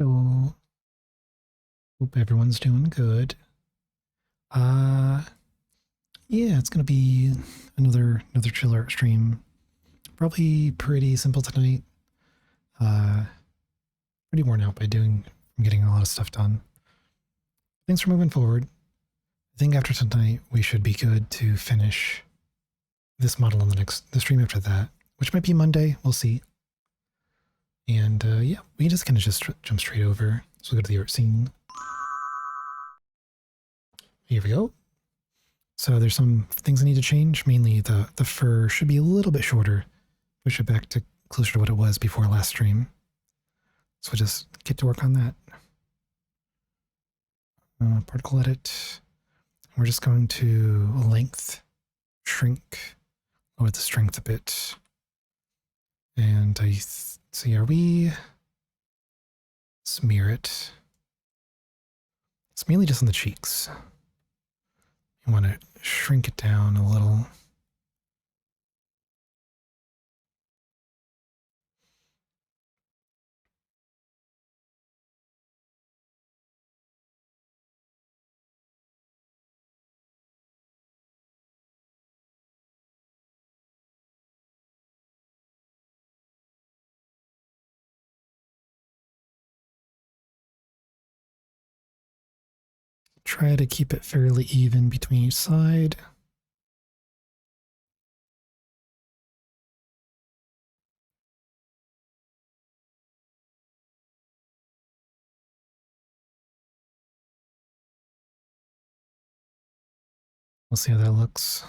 So, hope everyone's doing good. Uh, yeah, it's gonna be another chill art stream. Probably pretty simple tonight. Uh, Pretty worn out by from getting a lot of stuff done. Thanks for moving forward. I think after tonight we should be good to finish this model on the stream after that, which might be Monday. We'll see. And yeah, we just kind of just jump straight over. So we'll go to the art scene. Here we go. So there's some things I need to change. Mainly the fur should be a little bit shorter. Push it back to closer to what it was before last stream. So we'll just get to work on that. Particle edit. We're just going to length, shrink, lower the strength a bit. And I see, are we smear it? It's mainly just on the cheeks. You want to shrink it down a little. Try to keep it fairly even between each side. We'll see how that looks.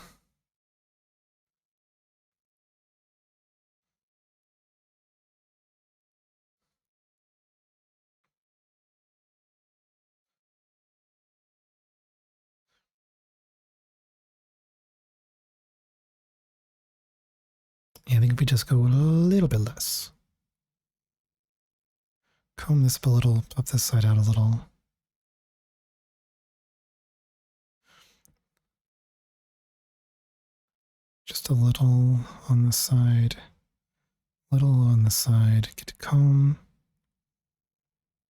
Yeah, I think if we just go a little bit less. Comb this up a little, pop this side out a little. Just a little on the side, little on the side. Get to comb.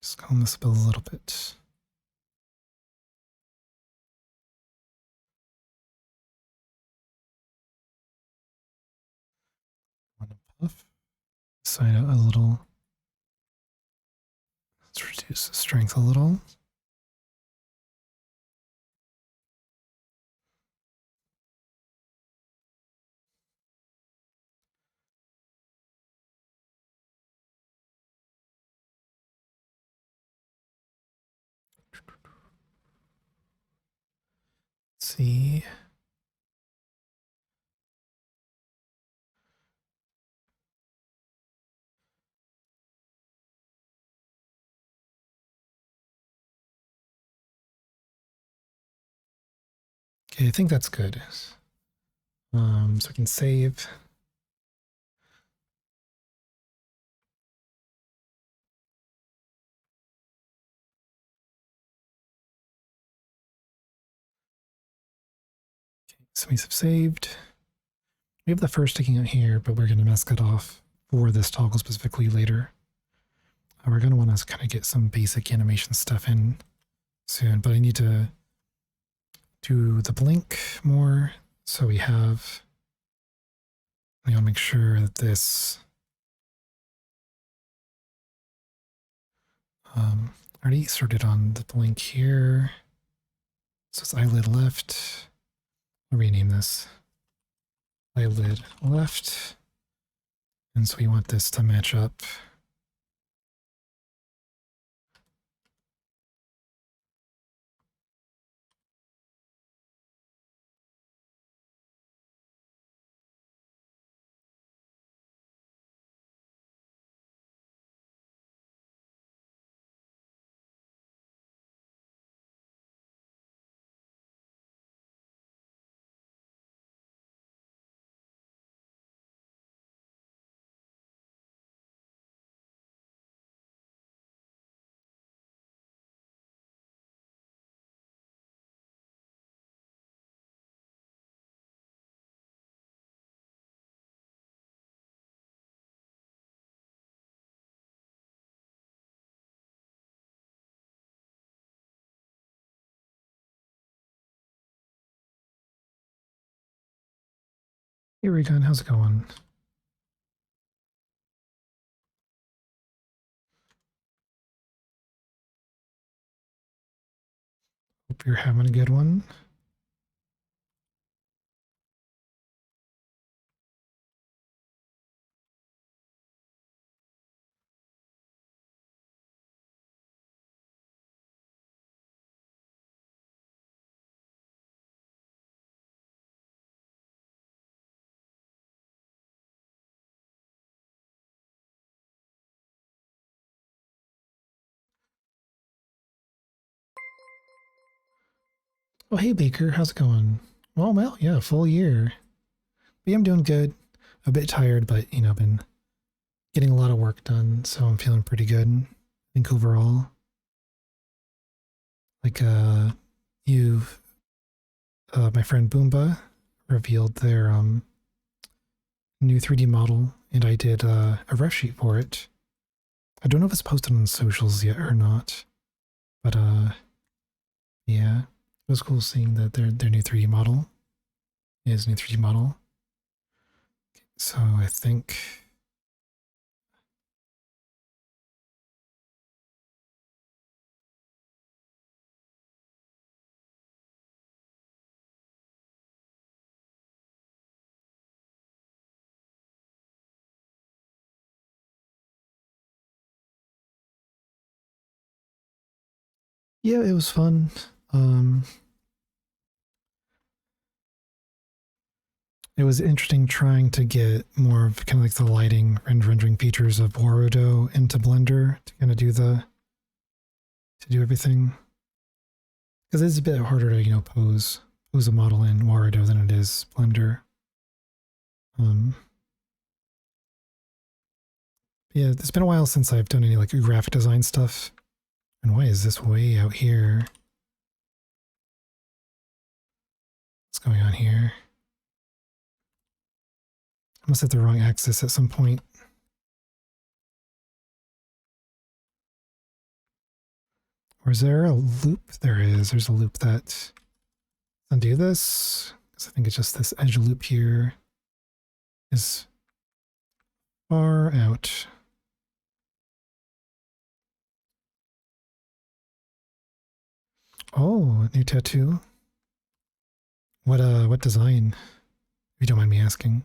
Just comb this up a little bit. Want to puff side out a little. Let's reduce the strength a little. Let's see. Okay, I think that's good. So I can save. Okay, so we have saved. We have the first sticking out here, but we're going to mask it off for this toggle specifically later. We're going to want to kind of get some basic animation stuff in soon, but I need to do the blink more. So we have, I want to make sure that this already started on the blink here. So it's eyelid left. I'll rename this eyelid left. And so we want this to match up. Hey Regan, how's it going? Hope you're having a good one. Oh, hey Baker, how's it going? Well, yeah, full year. But yeah, I'm doing good. A bit tired, but you know, been getting a lot of work done, so I'm feeling pretty good. I think overall, like you, my friend Boomba revealed their new 3D model, and I did a ref sheet for it. I don't know if it's posted on socials yet or not, but yeah, it was cool seeing that their new 3D model is new 3D model. So I think, yeah, it was fun. Um, it was interesting trying to get more of kind of like the lighting and rendering features of Warudo into Blender to kind of do everything. Because it's a bit harder to pose a model in Warudo than it is Blender. Um, yeah, it's been a while since I've done any like graphic design stuff. And why is this way out here? What's going on here? I must have the wrong axis at some point. Or is there a loop? There is. There's a loop that undo this. Because I think it's just this edge loop here is far out. Oh, new tattoo. What design? If you don't mind me asking.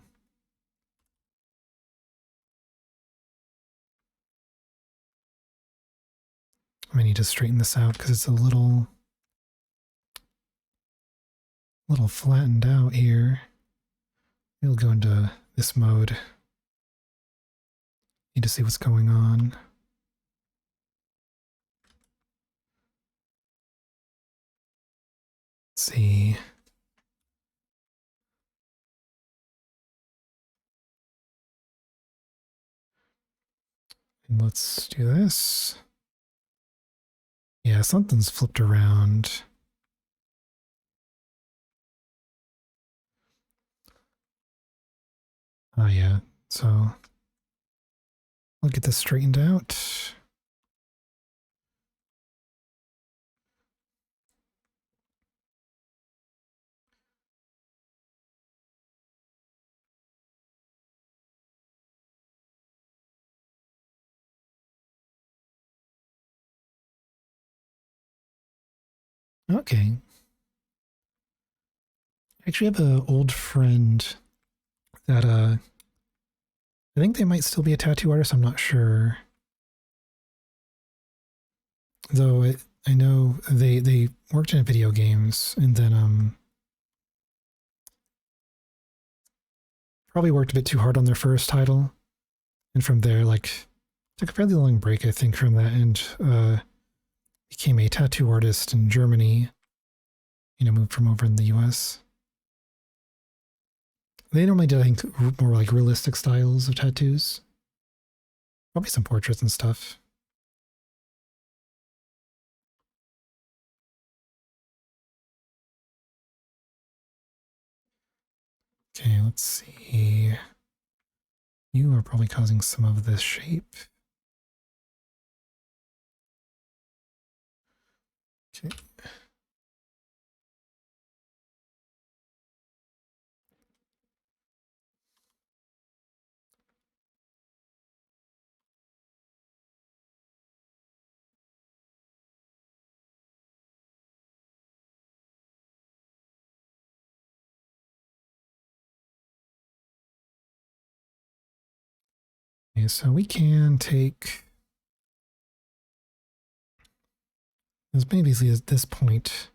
I need to straighten this out because it's a little flattened out here. We'll go into this mode. Need to see what's going on. Let's see. And let's do this. Yeah, something's flipped around. Oh yeah, so I'll get this straightened out. Okay. I actually have an old friend that I think they might still be a tattoo artist, I'm not sure. Though I know they worked in video games and then probably worked a bit too hard on their first title. And from there, like took a fairly long break, I think, from that and became a tattoo artist in Germany, moved from over in the US. They normally do, I think, more like realistic styles of tattoos. Probably some portraits and stuff. Okay, let's see. You are probably causing some of this shape. Okay. Okay, so we can take as many easily as this point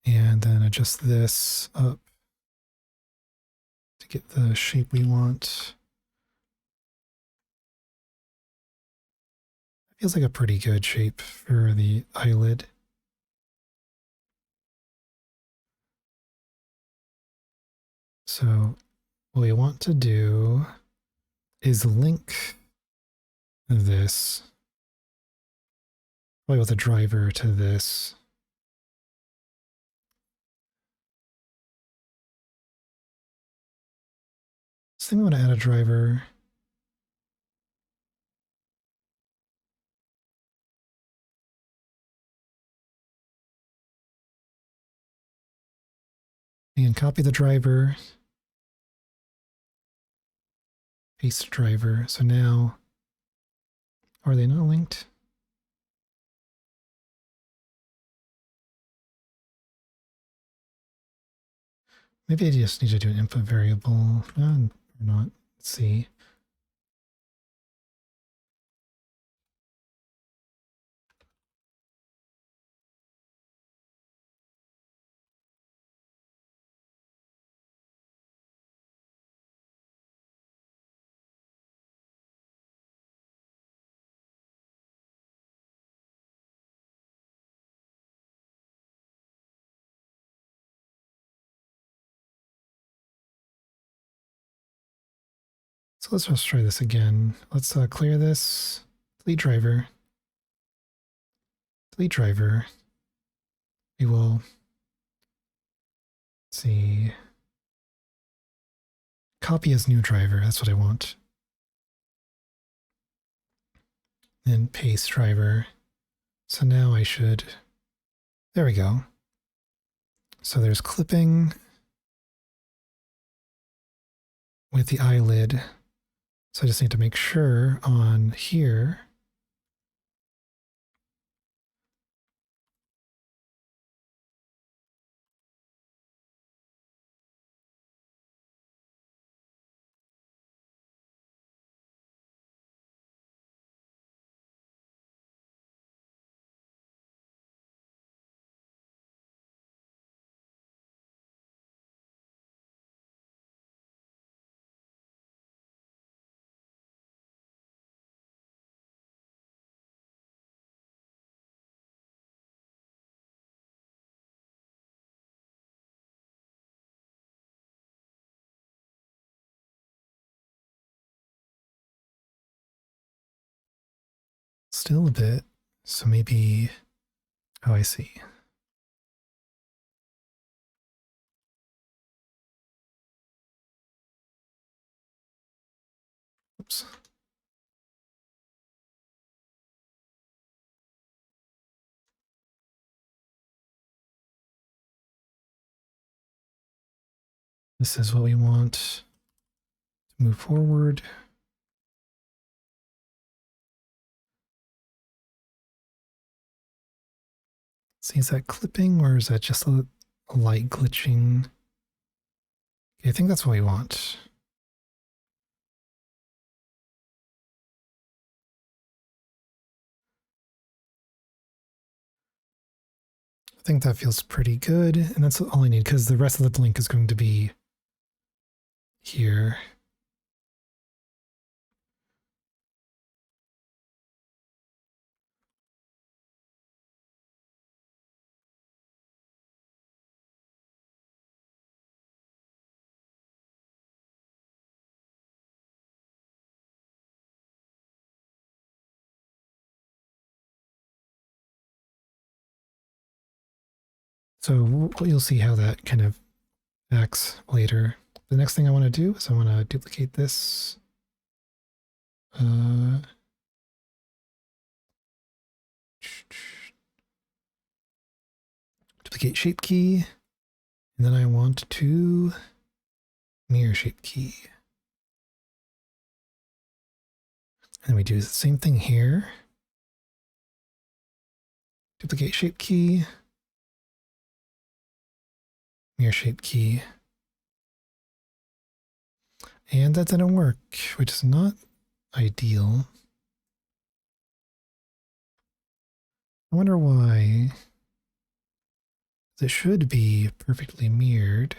and then adjust this up to get the shape we want. Feels like a pretty good shape for the eyelid. So what we want to do is link this, probably with a driver, to this. So then we want to add a driver. And copy the driver, paste driver. So now, are they not linked? Maybe I just need to do an input variable, or not. Let's see. So let's just try this again. Let's clear this, delete driver, delete driver. We will see, copy as new driver. That's what I want. Then paste driver. So now I should, there we go. So there's clipping with the eyelid. So I just need to make sure on here still a bit. So maybe, oh, I see. Oops. This is what we want to move forward. See, is that clipping or is that just a light glitching? Okay, I think that's what we want. I think that feels pretty good. And that's all I need because the rest of the blink is going to be here. So you'll see how that kind of acts later. The next thing I want to do is I want to duplicate this. Duplicate shape key. And then I want to mirror shape key. And we do the same thing here. Duplicate shape key. Mirror shape key. And that didn't work, which is not ideal. I wonder why. It should be perfectly mirrored.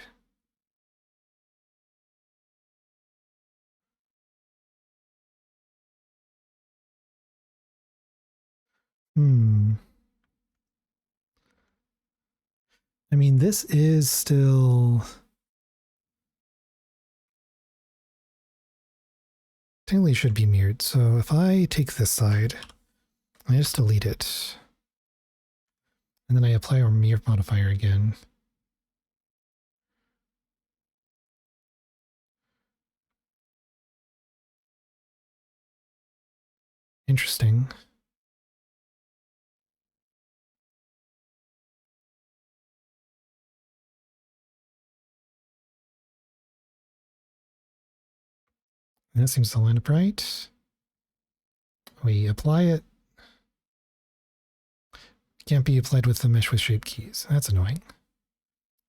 I mean, this is still technically should be mirrored. So if I take this side, I just delete it. And then I apply our mirror modifier again. Interesting. And that seems to line up right. We apply it. Can't be applied with the mesh with shape keys. That's annoying.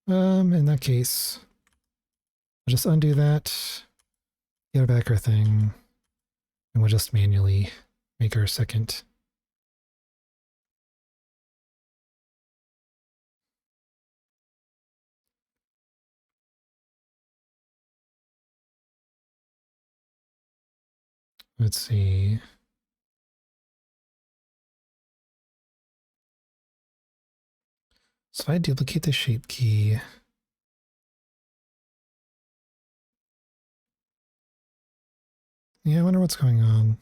In that case, I'll just undo that, get back our thing, and we'll just manually make our second. Let's see. So if I duplicate the shape key, yeah, I wonder what's going on.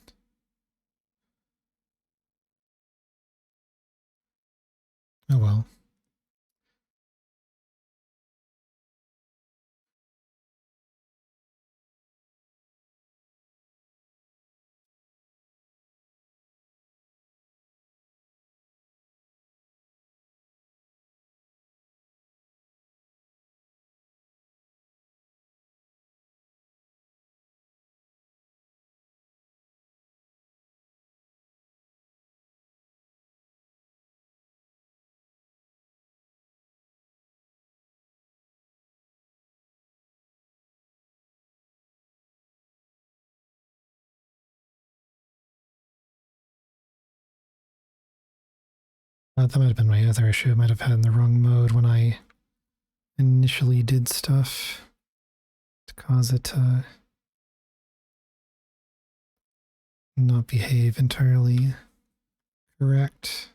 Oh well. That might have been my other issue. I might have had in the wrong mode when I initially did stuff to cause it to not behave entirely correct.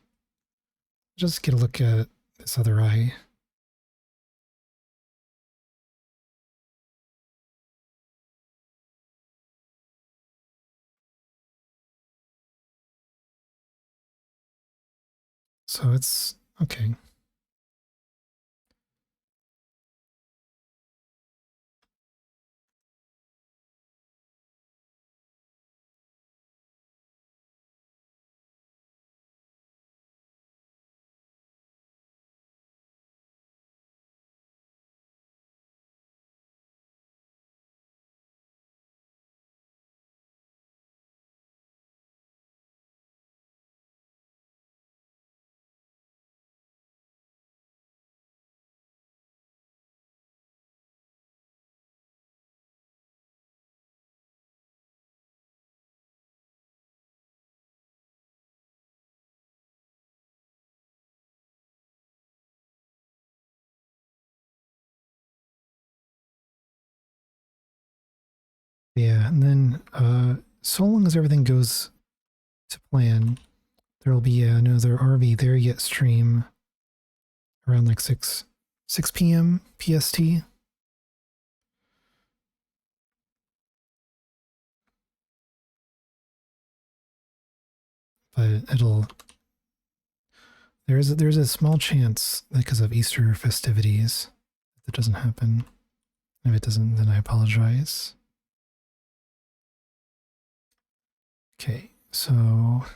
Just get a look at this other eye. So it's okay. Yeah, and then so long as everything goes to plan, there'll be another RV there yet stream around like 6 p.m. PST. But there's a small chance because of Easter festivities that doesn't happen. If it doesn't, then I apologize. Okay, so now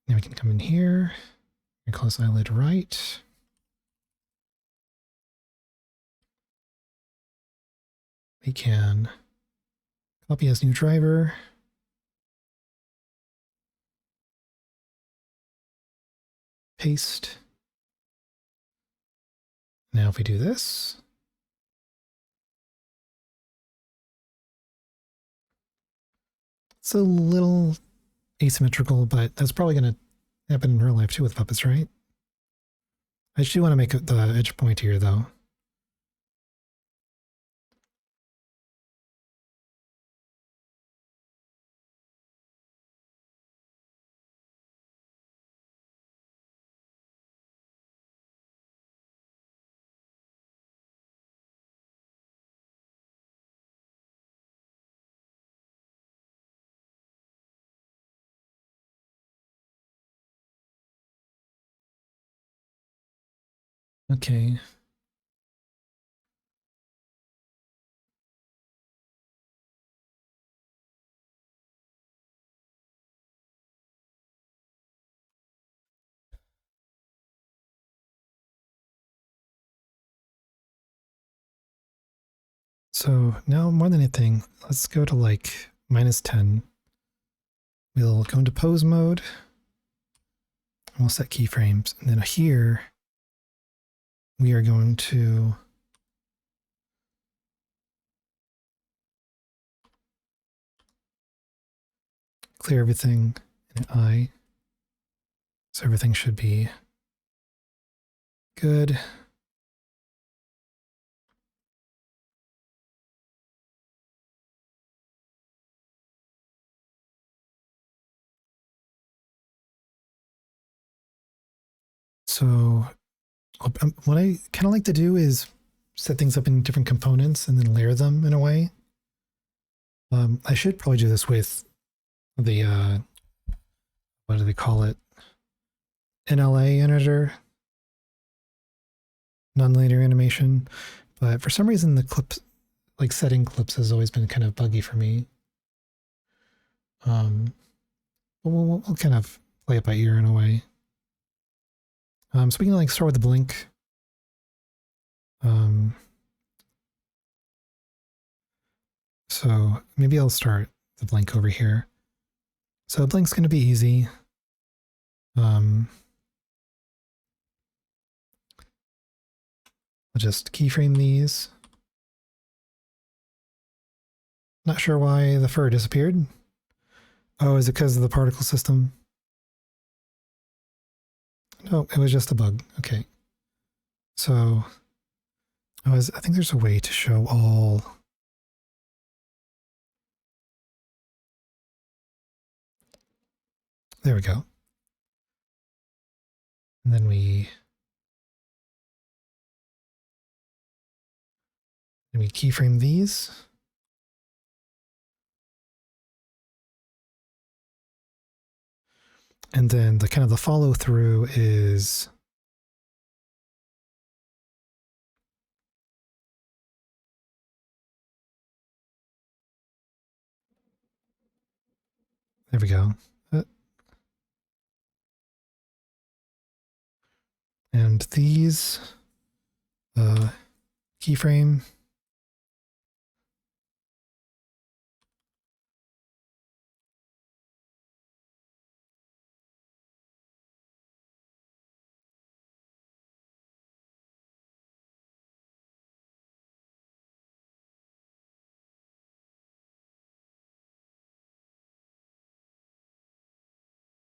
we can come in here, close eyelid right. We can copy as new driver. Paste. Now if we do this, It's a little asymmetrical, but that's probably going to happen in real life too with puppets, right? I do want to make the edge point here, though. Okay. So now more than anything, let's go to like -10. We'll go into pose mode. And we'll set keyframes. And then here, we are going to clear everything in I. So everything should be good. So what I kind of like to do is set things up in different components and then layer them in a way. I should probably do this with the, what do they call it? NLA editor, nonlinear animation. But for some reason, the clips, like setting clips, has always been kind of buggy for me. We'll kind of play it by ear in a way. So we can like start with the blink. So maybe I'll start the blink over here. So the blink's going to be easy. I'll just keyframe these. Not sure why the fur disappeared. Oh, is it because of the particle system? No, it was just a bug. Okay. So I think there's a way to show all. There we go. And then we keyframe these. And then the kind of the follow through is there we go. And these keyframe.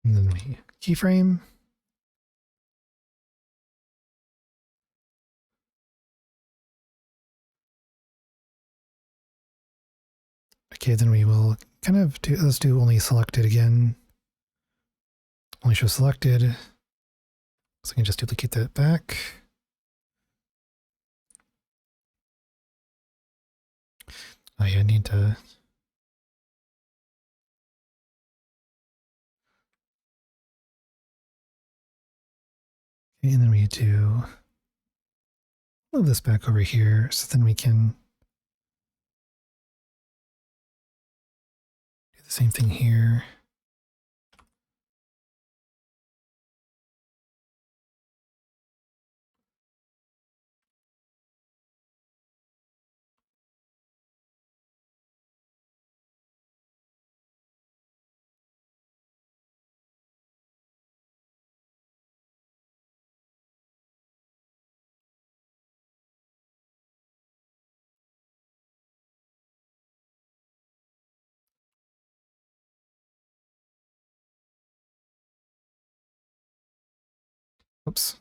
And then we keyframe. Okay, then we will kind of let's do only selected again. Only show selected. So I can just duplicate that back. Oh yeah, I need to. Okay, and then we do move this back over here so then we can do the same thing here. Oops.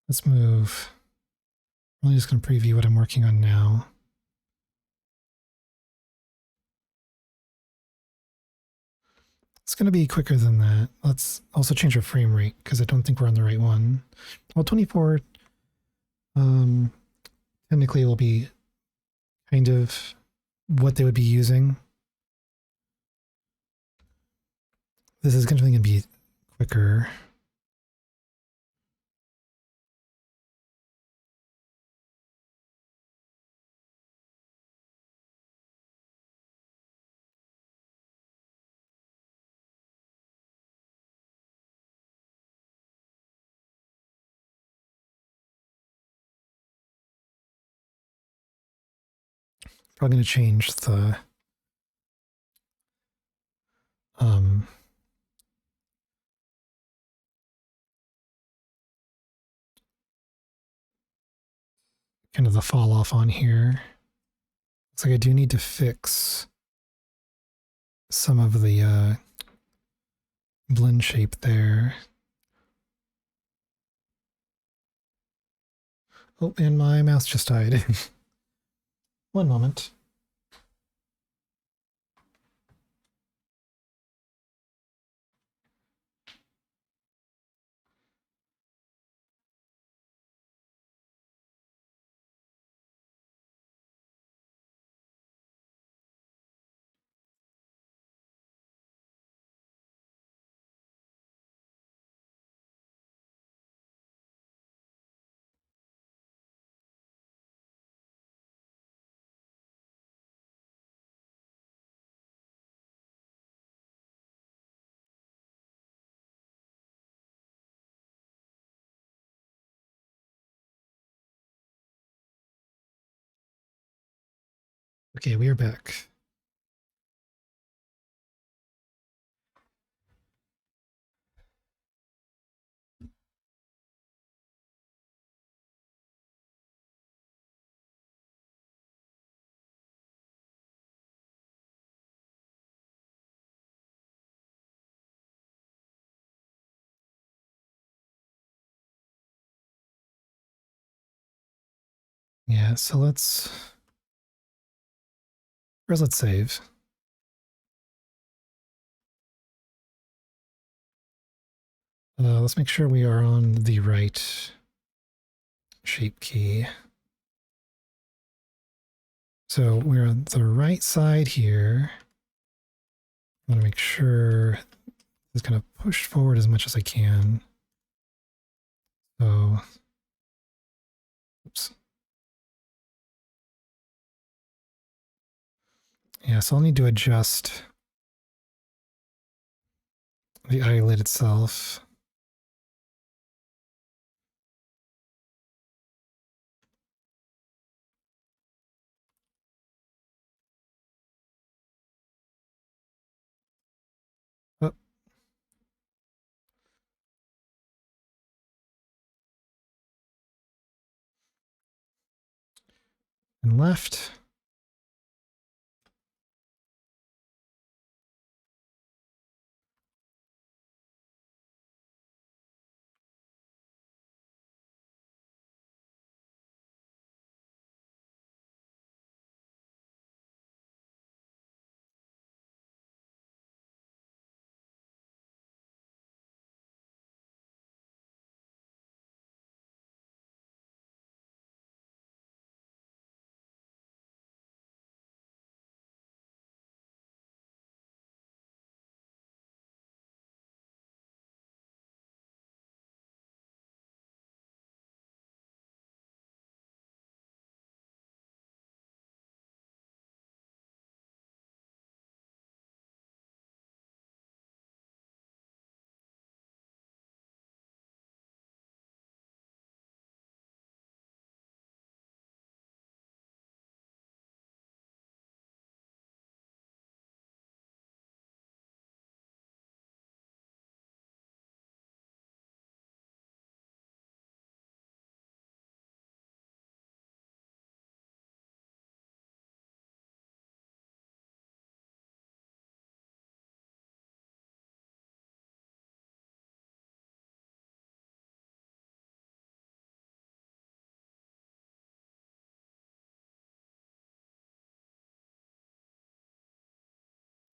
Let's move. I'm just going to preview what I'm working on now. It's going to be quicker than that. Let's also change our frame rate because I don't think we're on the right one. Well, 24, technically it will be kind of what they would be using. This is going to be quicker. Probably going to change the kind of the fall off on here. Looks like I do need to fix some of the blend shape there. Oh, and my mouse just died. One moment. Okay, we are back. Yeah, so let's save. Let's make sure we are on the right shape key. So we're on the right side here. I want to make sure this kind of pushed forward as much as I can. So, oops. Yeah, so I'll need to adjust the eyelid itself. Oh. And left.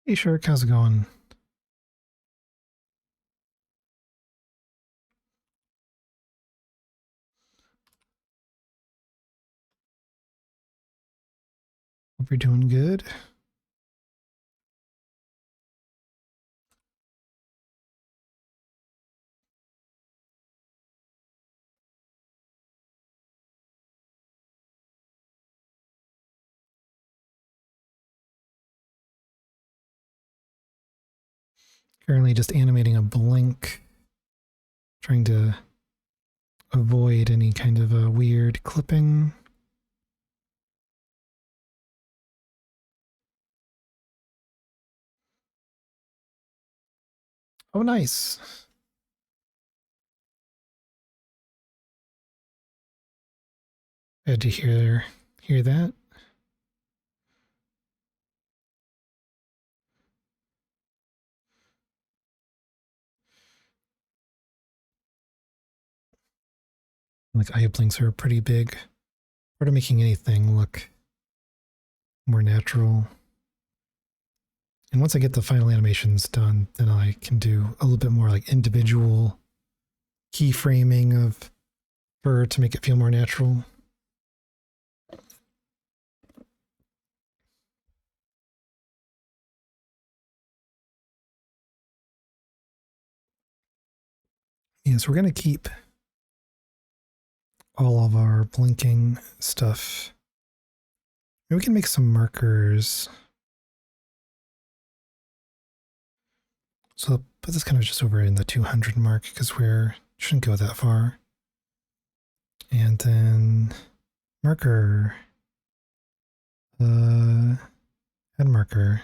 Hey Shark, how's it going? Hope you're doing good. Currently just animating a blink, trying to avoid any kind of a weird clipping. Oh, nice. Glad to hear that. Like eye blinks are pretty big. Part of making anything look more natural. And once I get the final animations done, then I can do a little bit more like individual keyframing of fur to make it feel more natural. Yeah, so we're going to keep all of our blinking stuff. Maybe we can make some markers. So I'll put this kind of just over in the 200 mark because we shouldn't go that far. And then marker, head marker.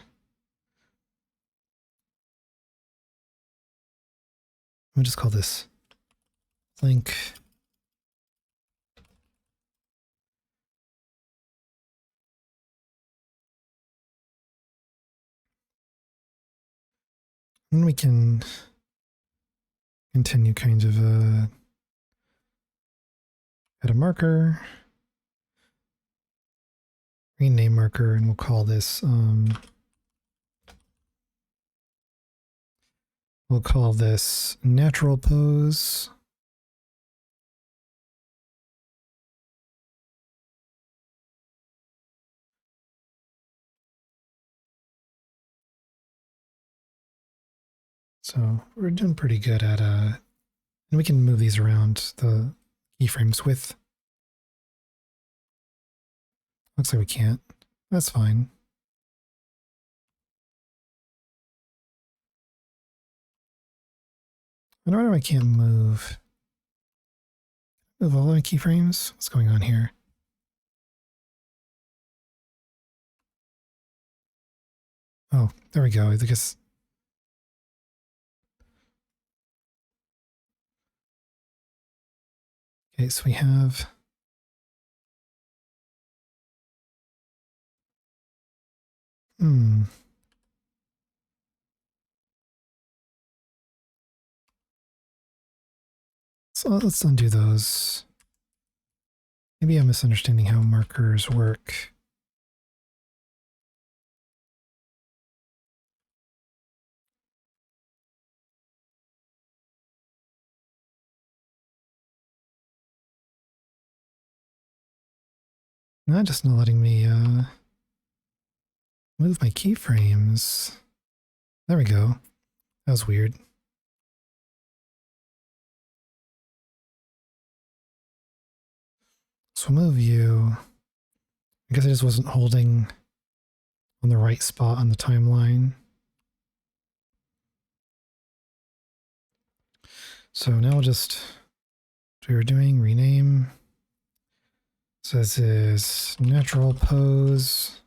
We'll just call this link. And we can continue kind of add a marker, rename marker, and we'll call this natural pose. So we're doing pretty good at and we can move these around the keyframes with. Looks like we can't. That's fine. I don't know why I can't move. Move all my keyframes? What's going on here? Oh, there we go. I guess. Okay, so we have. So let's undo those. Maybe I'm misunderstanding how markers work. Not just not letting me move my keyframes. There we go. That was weird. So move you. I guess I just wasn't holding on the right spot on the timeline. So now we'll just do what we were doing, rename. So this is natural pose.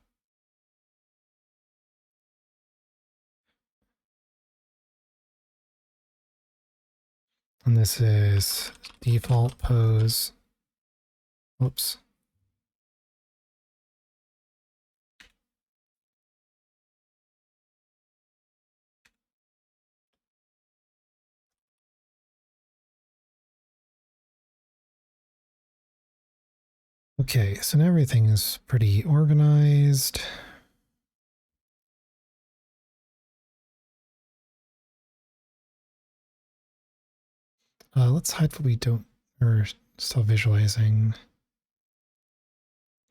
And this is default pose. Whoops. Okay, so now everything is pretty organized. Let's hide what we don't, or stop visualizing.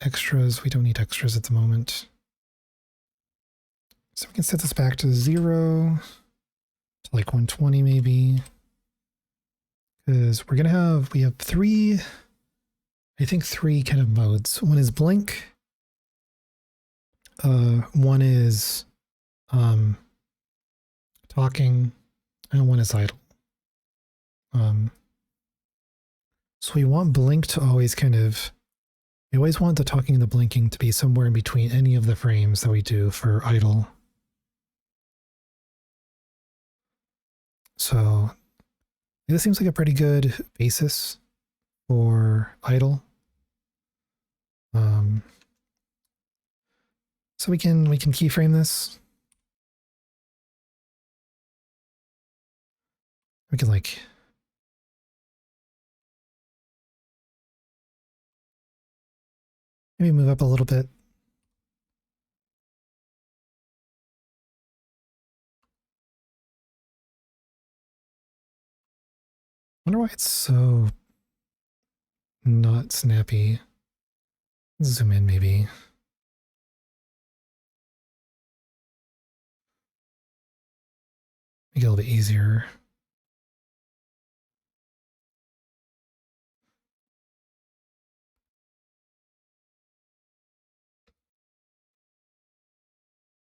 Extras, we don't need extras at the moment. So we can set this back to 0, to like 120 maybe. Because we have three, I think three kind of modes. One is blink. One is talking, and one is idle. So we want blink to always we always want the talking and the blinking to be somewhere in between any of the frames that we do for idle. So this seems like a pretty good basis for idle. So we can keyframe this. We can like maybe move up a little bit. I wonder why it's so not snappy. Zoom in maybe. Make it a little bit easier.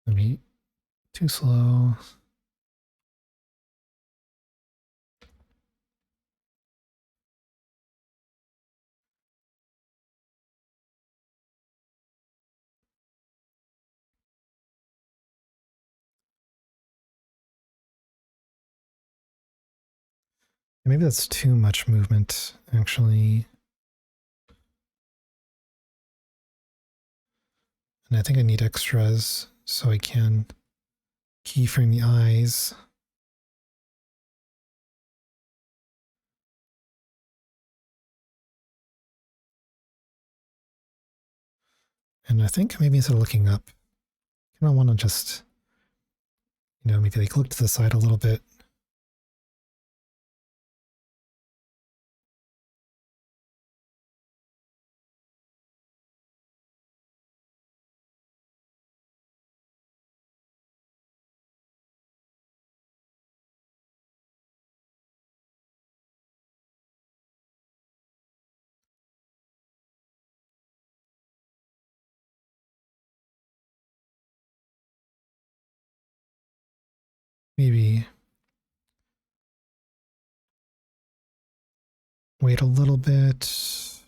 Maybe too slow. Maybe that's too much movement, actually. And I think I need extras so I can keyframe the eyes. And I think maybe instead of looking up, I kind of want to just, maybe like look to the side a little bit. Maybe wait a little bit.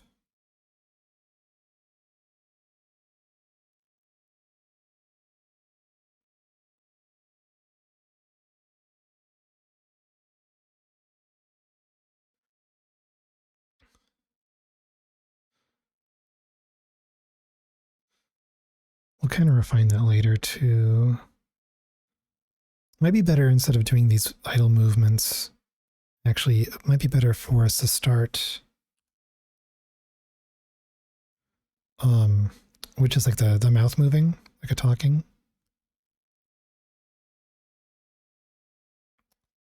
We'll kind of refine that later too. Might be better instead of doing these idle movements. Actually, it might be better for us to start, which is like the mouth moving, like a talking.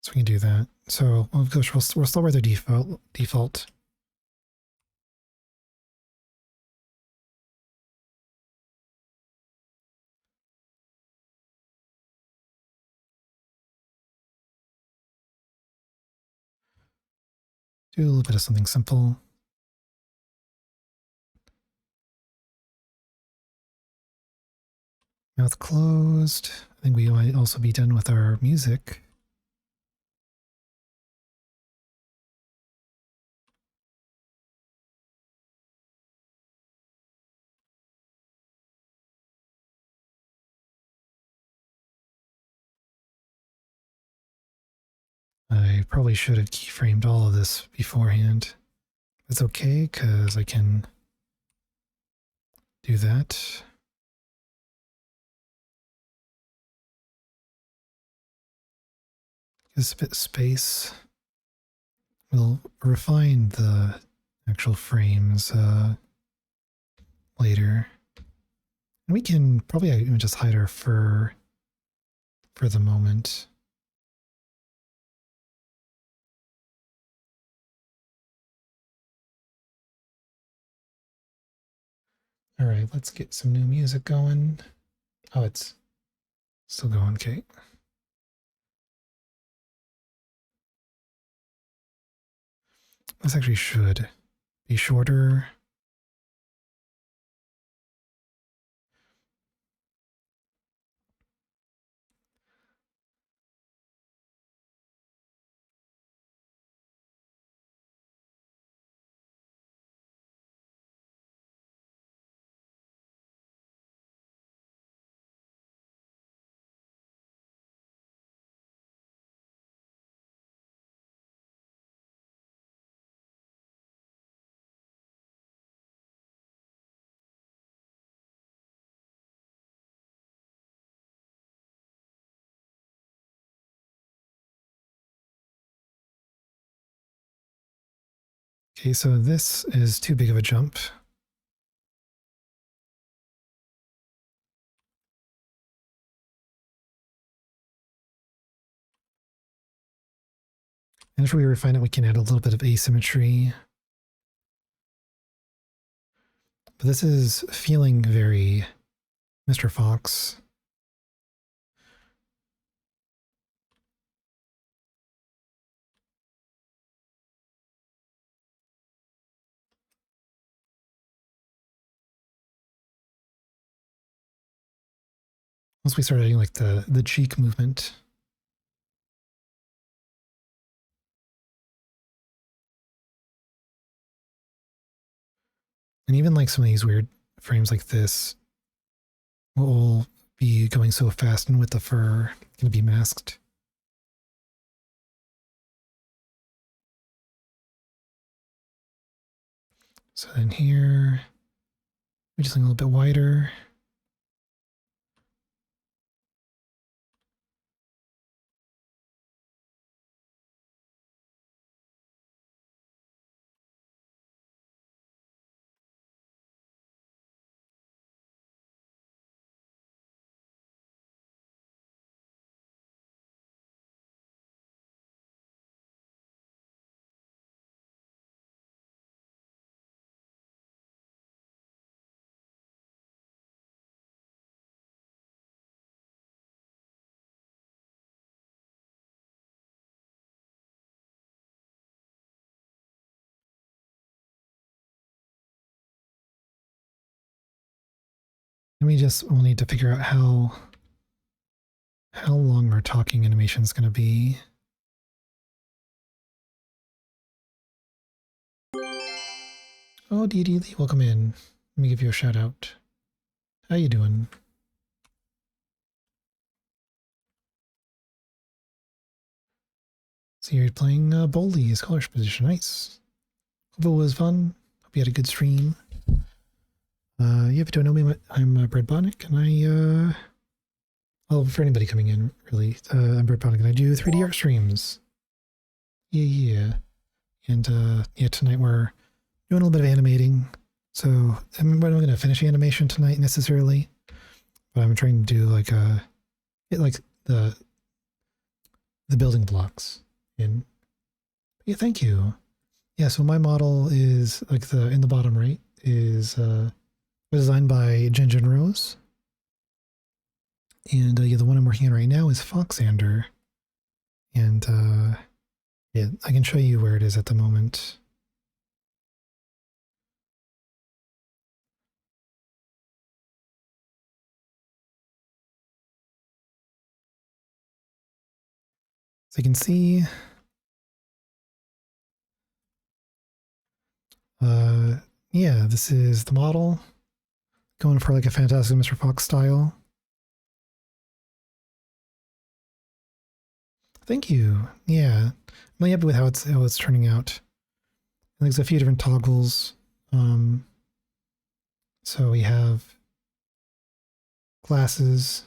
So we can do that. So we'll still wear the default. Do a little bit of something simple. Mouth closed. I think we might also be done with our music. I probably should have keyframed all of this beforehand. It's okay because I can do that. Give us a bit of space. We'll refine the actual frames later. And we can probably even just hide our fur for the moment. All right, let's get some new music going. Oh, it's still going, Kate. This actually should be shorter. Okay, so this is too big of a jump. And if we refine it, we can add a little bit of asymmetry. But this is feeling very Mr. Fox. Once we start adding like the cheek movement. And even like some of these weird frames like this will be going so fast, and with the fur going to be masked. So then here, we're just a little bit wider. And we'll need to figure out how long our talking animation is going to be. Oh, Dee Dee Lee, welcome in. Let me give you a shout out. How you doing? So you're playing Bowley, scholarship position. Nice. Hope it was fun. Hope you had a good stream. Yeah, if you don't know me, I'm Brett Bonick, and well, for anybody coming in, really, I'm Brett Bonick, and I do 3D art streams. Yeah. And yeah, tonight we're doing a little bit of animating. So I'm not going to finish animation tonight necessarily, but I'm trying to do like the building blocks. And yeah, thank you. Yeah, so my model is like in the bottom right is designed by Jen Rose. And yeah, the one I'm working on right now is Foxander. And yeah, I can show you where it is at the moment. So you can see yeah, this is the model going for like a fantastic Mr. Fox style. Thank you. Yeah, I'm really happy with how it's turning out. And there's a few different toggles. So we have glasses,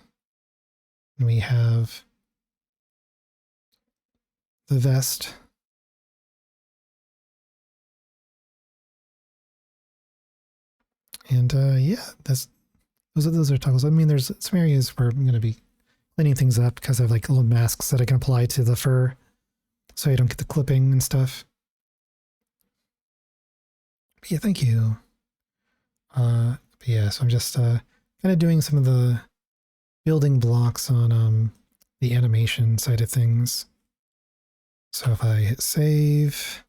and we have the vest. And yeah, those are toggles. I mean, there's some areas where I'm going to be cleaning things up because I have like little masks that I can apply to the fur so you don't get the clipping and stuff. But yeah, thank you. But yeah, so I'm just kind of doing some of the building blocks on the animation side of things. So if I hit save,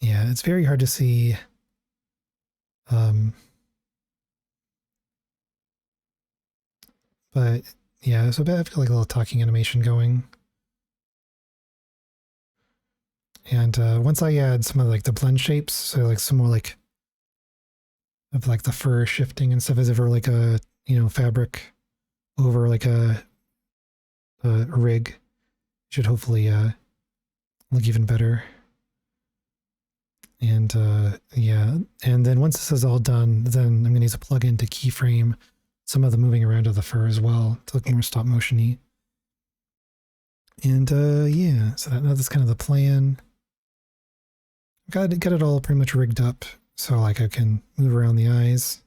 yeah, it's very hard to see. But yeah, so I've got like a little talking animation going. And once I add some of like the blend shapes, so like some more like of like the fur shifting and stuff as if it were like a, fabric over like a rig, should hopefully look even better. And yeah, and then once this is all done, then I'm going to use a plugin to keyframe some of the moving around of the fur as well to look more stop motion-y. And yeah, so that's kind of the plan. Got it all pretty much rigged up so like I can move around the eyes.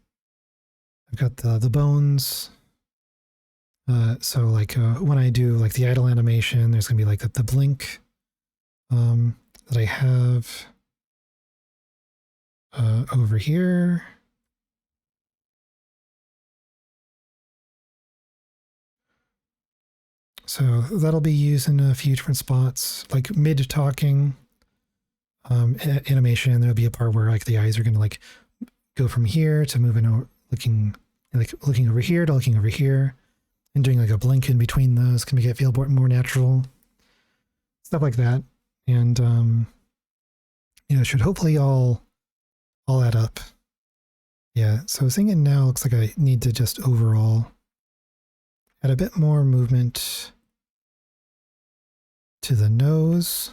I've got the bones. So like when I do like the idle animation, there's gonna be like the blink that I have over here. So that'll be used in a few different spots, like mid talking animation. There'll be a part where like the eyes are gonna like go from here to moving over, looking over here to looking over here, and doing like a blink in between those can make it feel more natural. Stuff like that, and yeah, it should hopefully all add up. Yeah, so seeing it now looks like I need to just overall add a bit more movement to the nose.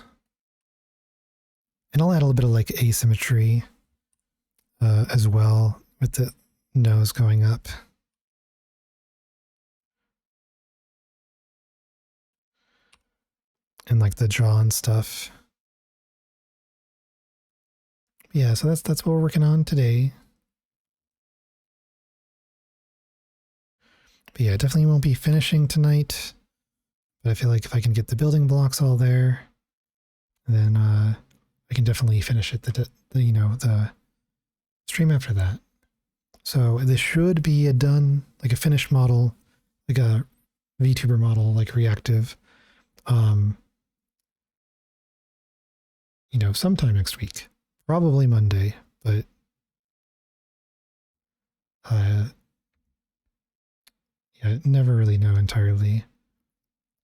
And I'll add a little bit of like asymmetry as well with the nose going up. And like the jaw and stuff. Yeah, so that's what we're working on today. But yeah, definitely won't be finishing tonight. But I feel like if I can get the building blocks all there, then I can definitely finish it. The stream after that. So this should be a done, like a finished model, like a VTuber model, like reactive. Sometime next week, probably Monday, but yeah, never really know entirely.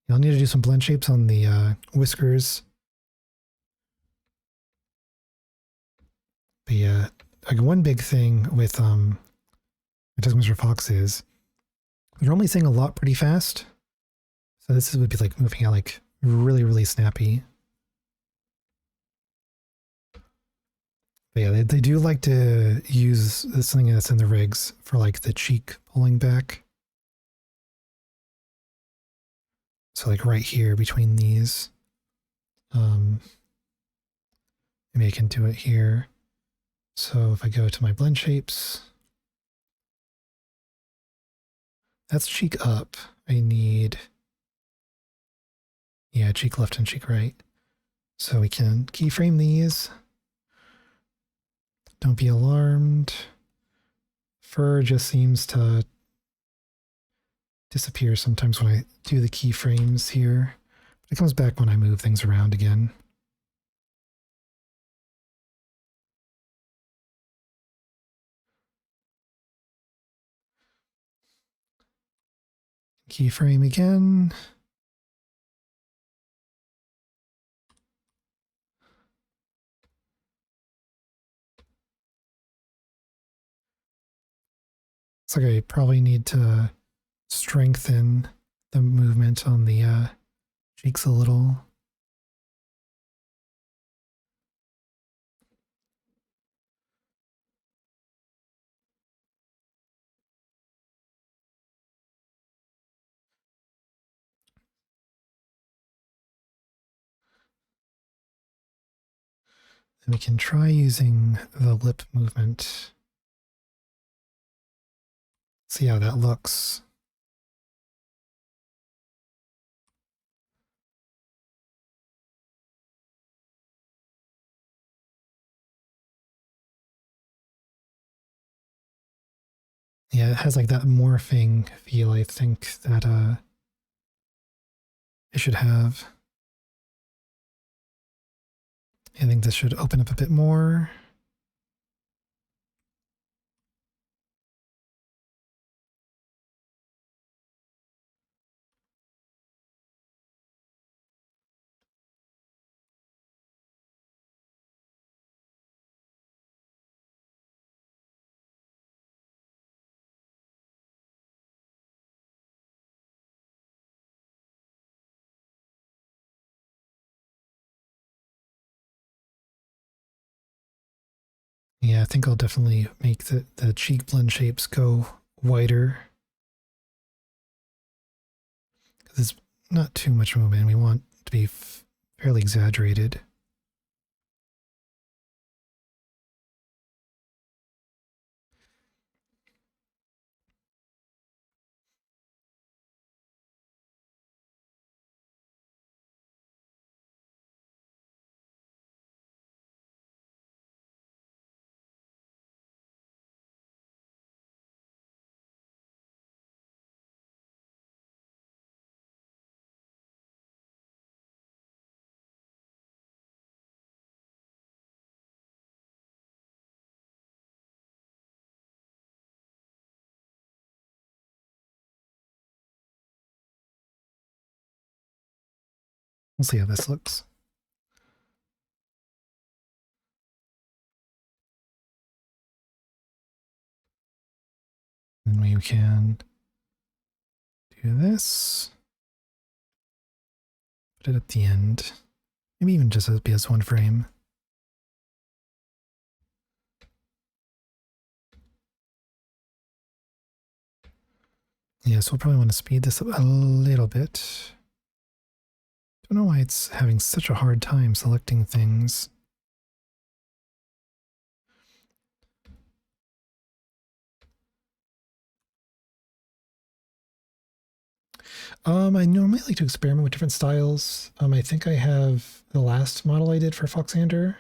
I'll need to do some blend shapes on the whiskers. But yeah, like one big thing with Mr. Fox is you're only seeing a lot pretty fast. So this would be like moving out like really, really snappy. But yeah, they do like to use something that's in the rigs for like the cheek pulling back. So like right here between these. Maybe I can do it here. So if I go to my blend shapes, that's cheek up. I need, yeah, cheek left and cheek right. So we can keyframe these. Don't be alarmed. Fur just seems to disappear sometimes when I do the keyframes here. But it comes back when I move things around again. Keyframe again. It's like I probably need to strengthen the movement on the cheeks a little. And we can try using the lip movement. See how that looks. Yeah, it has like that morphing feel, I think, that it should have. I think this should open up a bit more. Yeah, I think I'll definitely make the cheek blend shapes go wider. Because it's not too much movement. We want it to be fairly exaggerated. We'll see how this looks. Then we can do this. Put it at the end. Maybe even just be as one frame. Yeah, so we'll probably want to speed this up a little bit. Don't know why it's having such a hard time selecting things. I normally like to experiment with different styles. I think I have the last model I did for Foxander,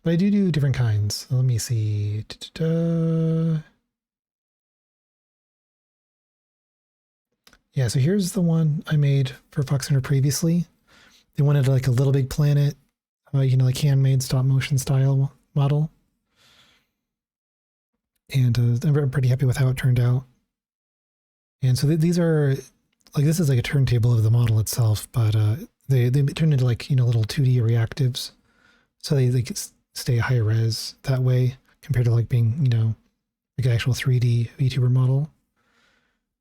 but I do different kinds. Let me see. Da-da-da. Yeah, so here's the one I made for Foxander previously. They wanted like a Little Big Planet, like handmade stop motion style model. And I'm pretty happy with how it turned out. And so these are like, this is like a turntable of the model itself, but they turn into like, little 2D reactives. So they stay high res that way compared to like being, like an actual 3D VTuber model.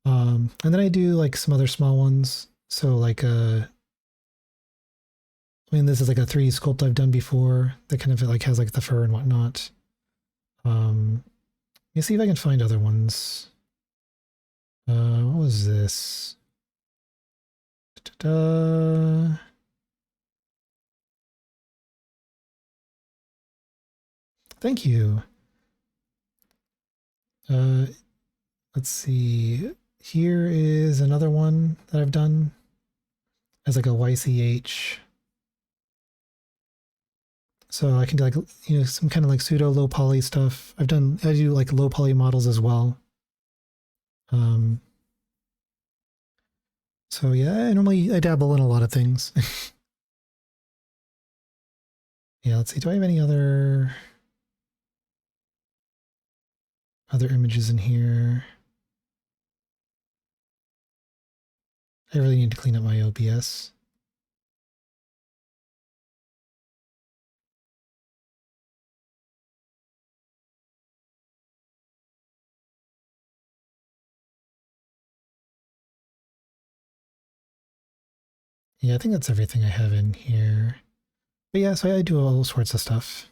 And then I do like some other small ones. So like, I mean, this is like a 3D sculpt I've done before that kind of like has like the fur and whatnot. Let me see if I can find other ones. What was this? Da-da-da. Thank you. Let's see. Here is another one that I've done as like a YCH. So I can do like, some kind of like pseudo low poly stuff. I do like low poly models as well. So yeah, I dabble in a lot of things. Yeah, let's see. Do I have any other images in here? I really need to clean up my OBS. Yeah, I think that's everything I have in here. But yeah, so I do all sorts of stuff.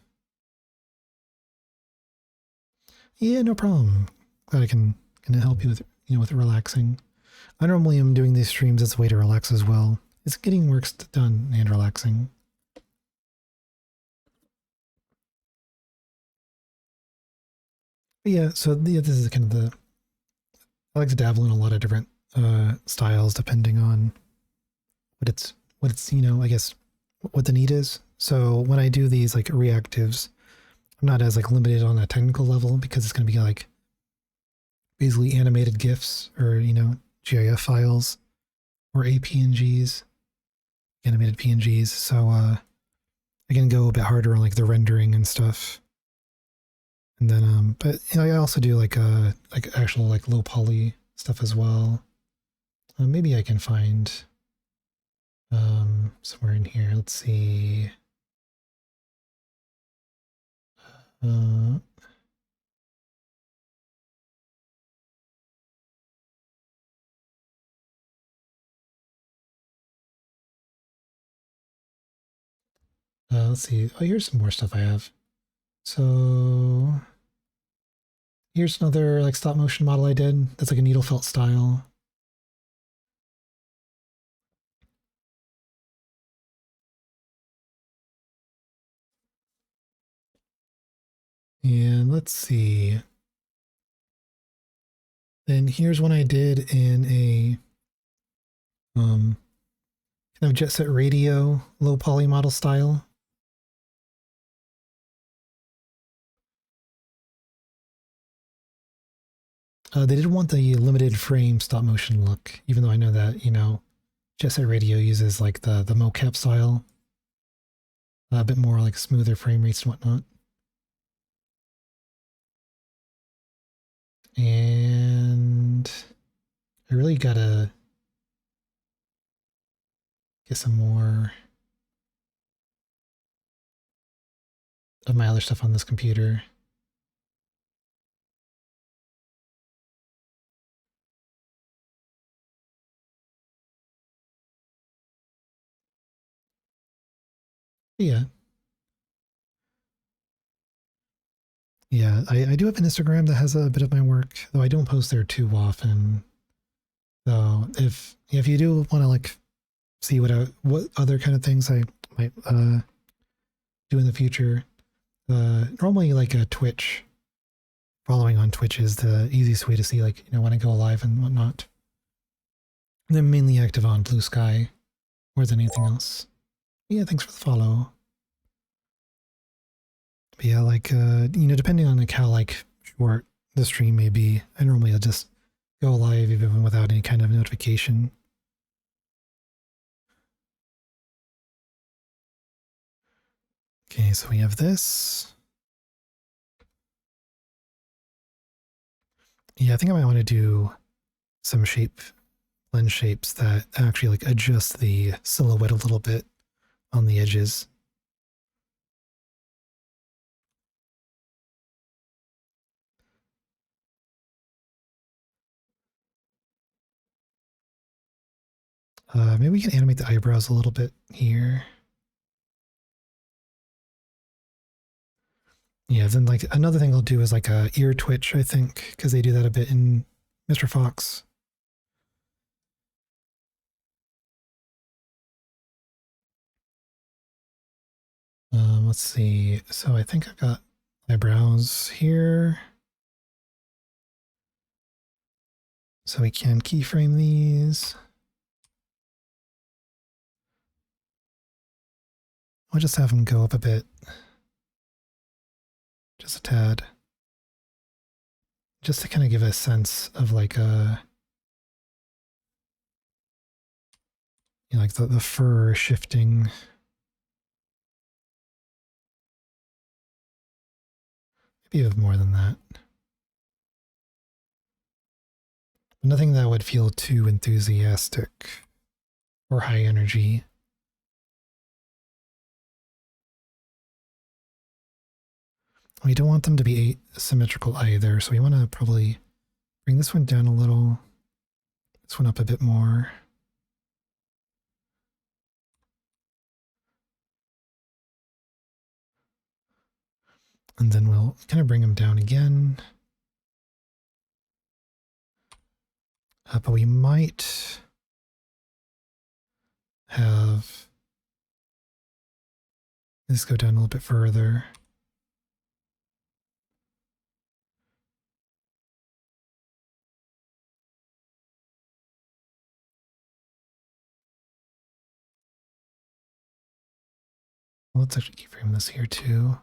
Yeah, no problem. Glad I can help you with with relaxing. I normally am doing these streams as a way to relax as well. It's getting work done and relaxing. But yeah, so this is kind of I like to dabble in a lot of different styles depending on what it's I guess what the need is. So when I do these like reactives, I'm not as like limited on a technical level because it's going to be like basically animated GIFs or, GIF files or APNGs, animated PNGs. So I can go a bit harder on like the rendering and stuff. And then, but I also do like actual like low poly stuff as well. Maybe I can find somewhere in here. Let's see. Uh, let's see. Oh, here's some more stuff I have. So here's another like stop motion model I did. That's like a needle felt style. And let's see. Then here's one I did in a kind of jet set radio low poly model style. They didn't want the limited frame stop motion look, even though I know that, jet set radio uses like the mocap style. A bit more like smoother frame rates and whatnot. And I really gotta get some more of my other stuff on this computer. Yeah. Yeah, I do have an Instagram that has a bit of my work, though I don't post there too often. So if you do want to like see what other kind of things I might do in the future, normally like a Twitch, following on Twitch is the easiest way to see like when I go live and whatnot. And I'm mainly active on Blue Sky more than anything else. Yeah, thanks for the follow. But yeah, like depending on like how like short the stream may be, I normally will just go live even without any kind of notification. Okay, so we have this. Yeah, I think I might want to do some blend shapes that actually like adjust the silhouette a little bit on the edges. Maybe we can animate the eyebrows a little bit here. Yeah, then like another thing I'll do is like a ear twitch, I think, because they do that a bit in Mr. Fox. Let's see. So I think I've got eyebrows here. So we can keyframe these. I'll just have them go up a bit. Just a tad. Just to kind of give a sense of like like the fur shifting. Maybe even more than that. Nothing that would feel too enthusiastic or high energy. We don't want them to be asymmetrical either, so we want to probably bring this one down a little, this one up a bit more. And then we'll kind of bring them down again. But we might have this go down a little bit further. Let's actually keyframe this here too.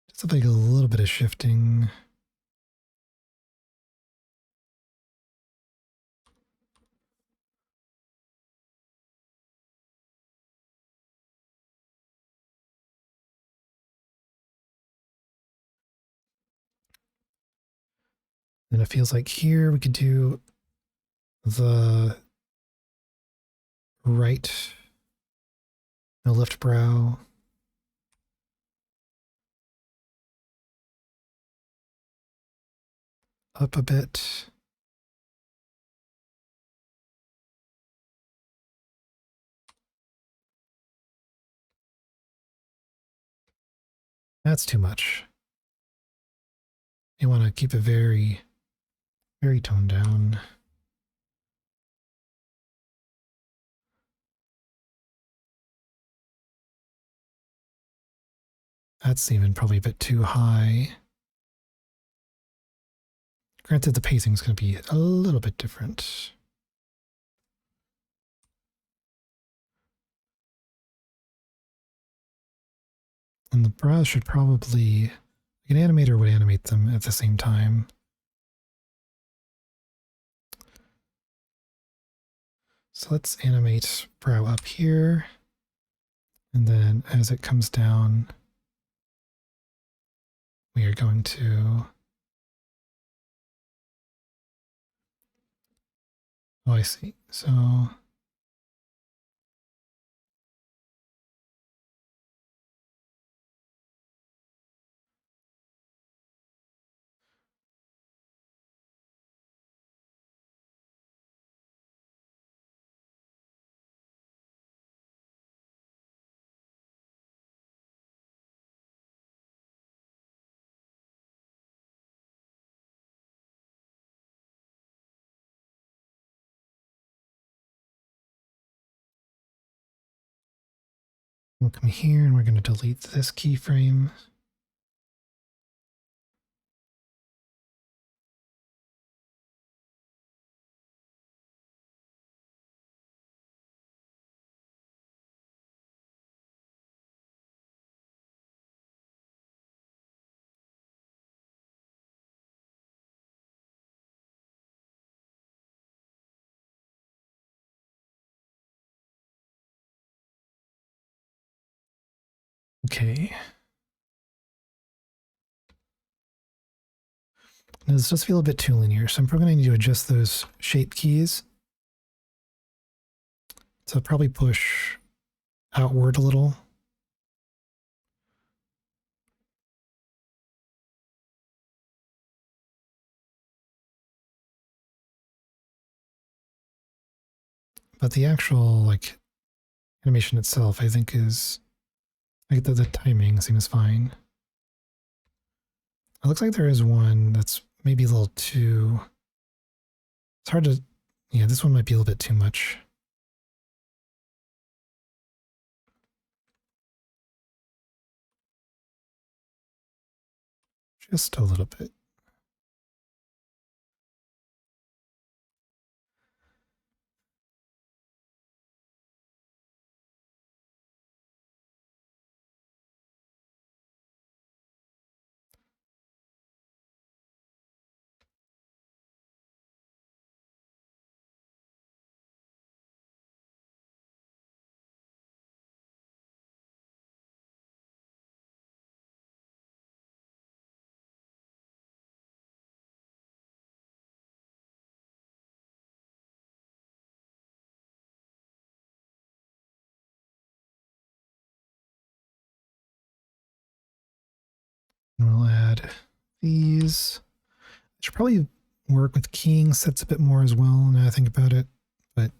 Just like a little bit of shifting. Then it feels like here we could do the right, no, left brow. Up a bit. That's too much. You want to keep it very, very toned down. That's even probably a bit too high. Granted, the pacing is going to be a little bit different. And the brows should probably, like an animator would animate them at the same time. So let's animate brow up here. And then as it comes down, we are going to, oh, I see. So we'll come here and we're going to delete this keyframe. Okay. Now this does feel a bit too linear, so I'm probably going to need to adjust those shape keys to probably push outward a little. But the actual like animation itself, I think, is like the timing seems fine. It looks like there is one that's maybe a little too. It's hard to. Yeah, this one might be a little bit too much. Just a little bit. And we'll add these. I should probably work with keying sets a bit more as well now I think about it, but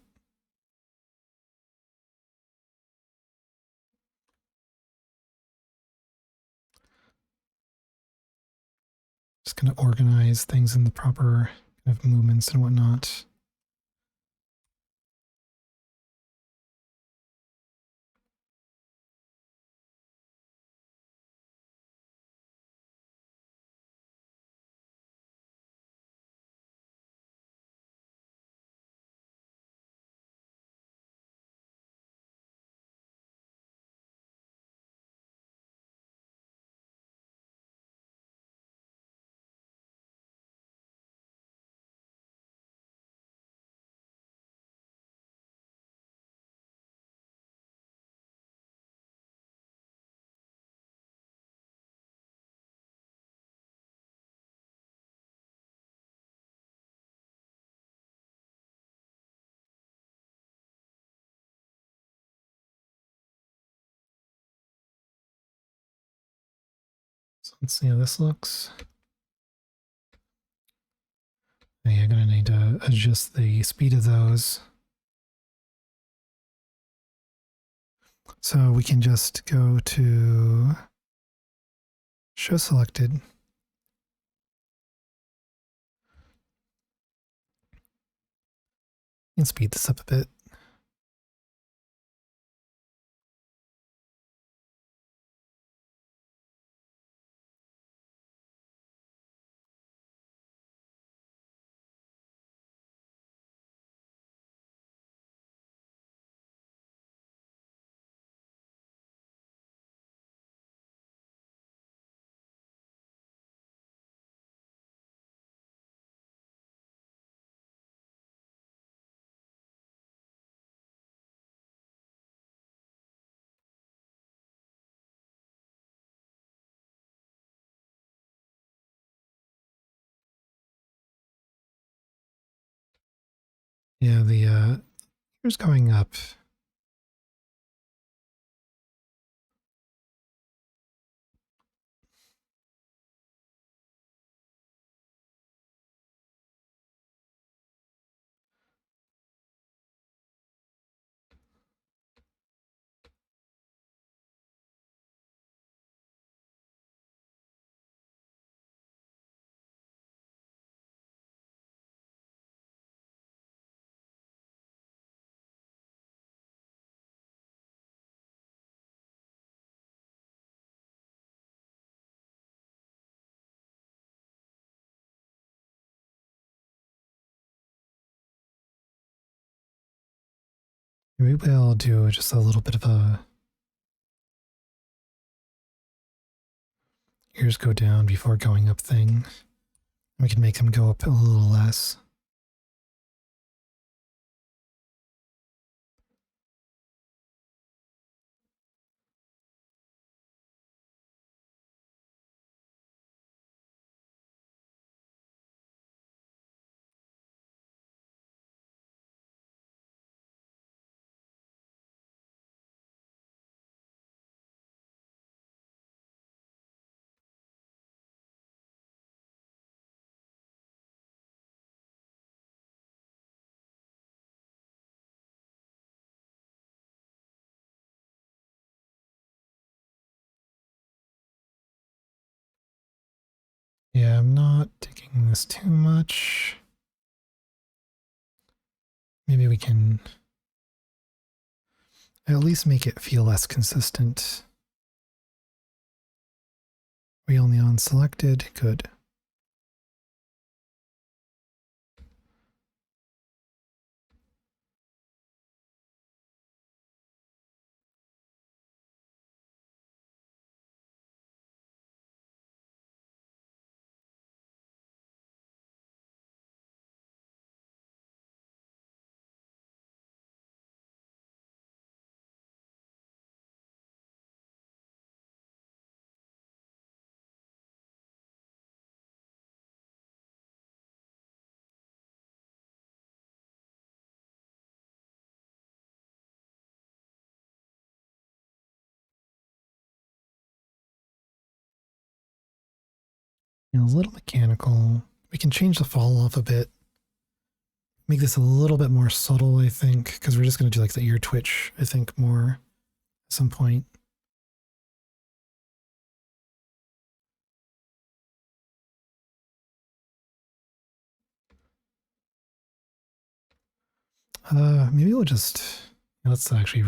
just going to organize things in the proper kind of movements and whatnot. So let's see how this looks. Oh, yeah, I'm gonna need to adjust the speed of those. So we can just go to show selected. And speed this up a bit. Yeah, the here's going up. Maybe I'll do just a little bit of a ears go down before going up thing. We can make them go up a little less. Yeah, I'm not taking this too much. Maybe we can at least make it feel less consistent. We only on selected, good. A little mechanical. We can change the fall off a bit. Make this a little bit more subtle, I think, because we're just going to do like the ear twitch, I think, more at some point. Maybe we'll just, let's actually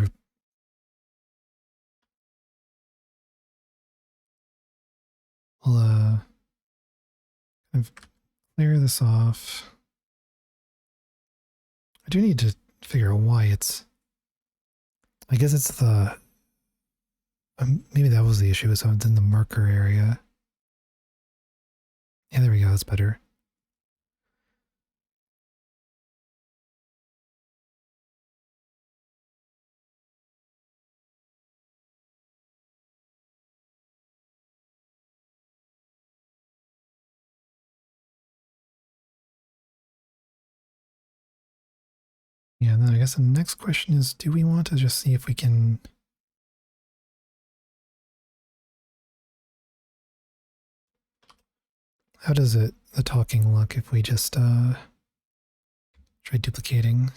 we'll kind of clear this off. I do need to figure out why it's, I guess it's the, maybe that was the issue, so it's in the marker area. Yeah, there we go, that's better. Yeah, and then I guess the next question is, do we want to just see if we can how does the talking look if we just try duplicating?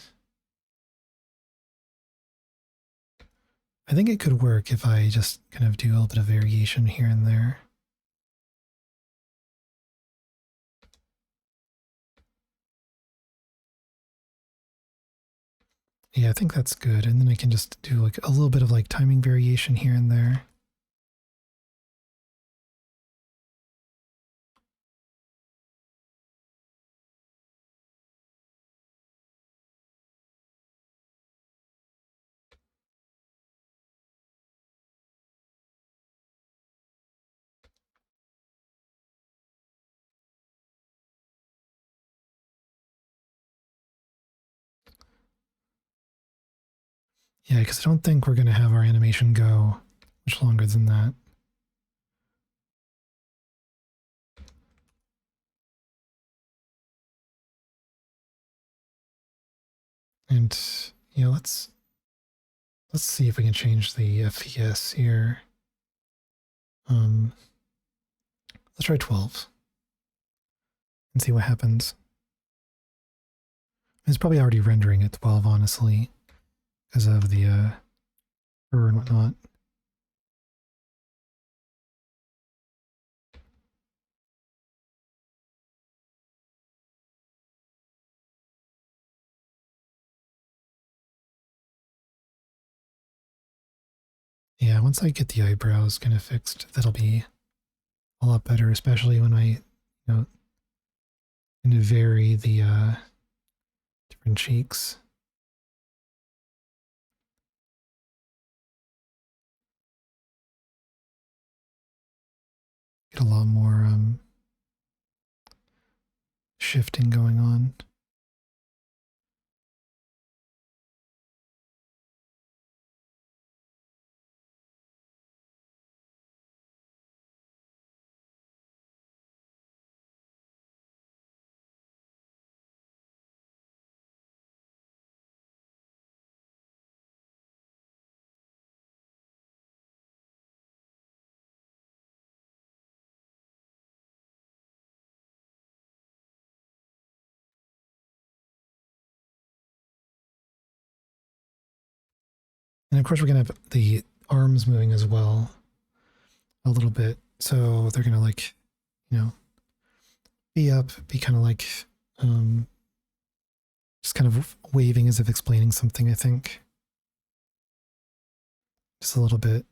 I think it could work if I just kind of do a little bit of variation here and there. Yeah, I think that's good. And then I can just do like a little bit of like timing variation here and there. Yeah, because I don't think we're going to have our animation go much longer than that. And let's see if we can change the FPS here. Let's try 12 and see what happens. It's probably already rendering at 12, honestly, because of the error and whatnot. Yeah, once I get the eyebrows kind of fixed, that'll be a lot better, especially when I, kind of vary the different cheeks. Get a lot more shifting going on. And of course, we're going to have the arms moving as well a little bit. So they're going to like, be up, be kind of like just kind of waving as if explaining something, I think. Just a little bit.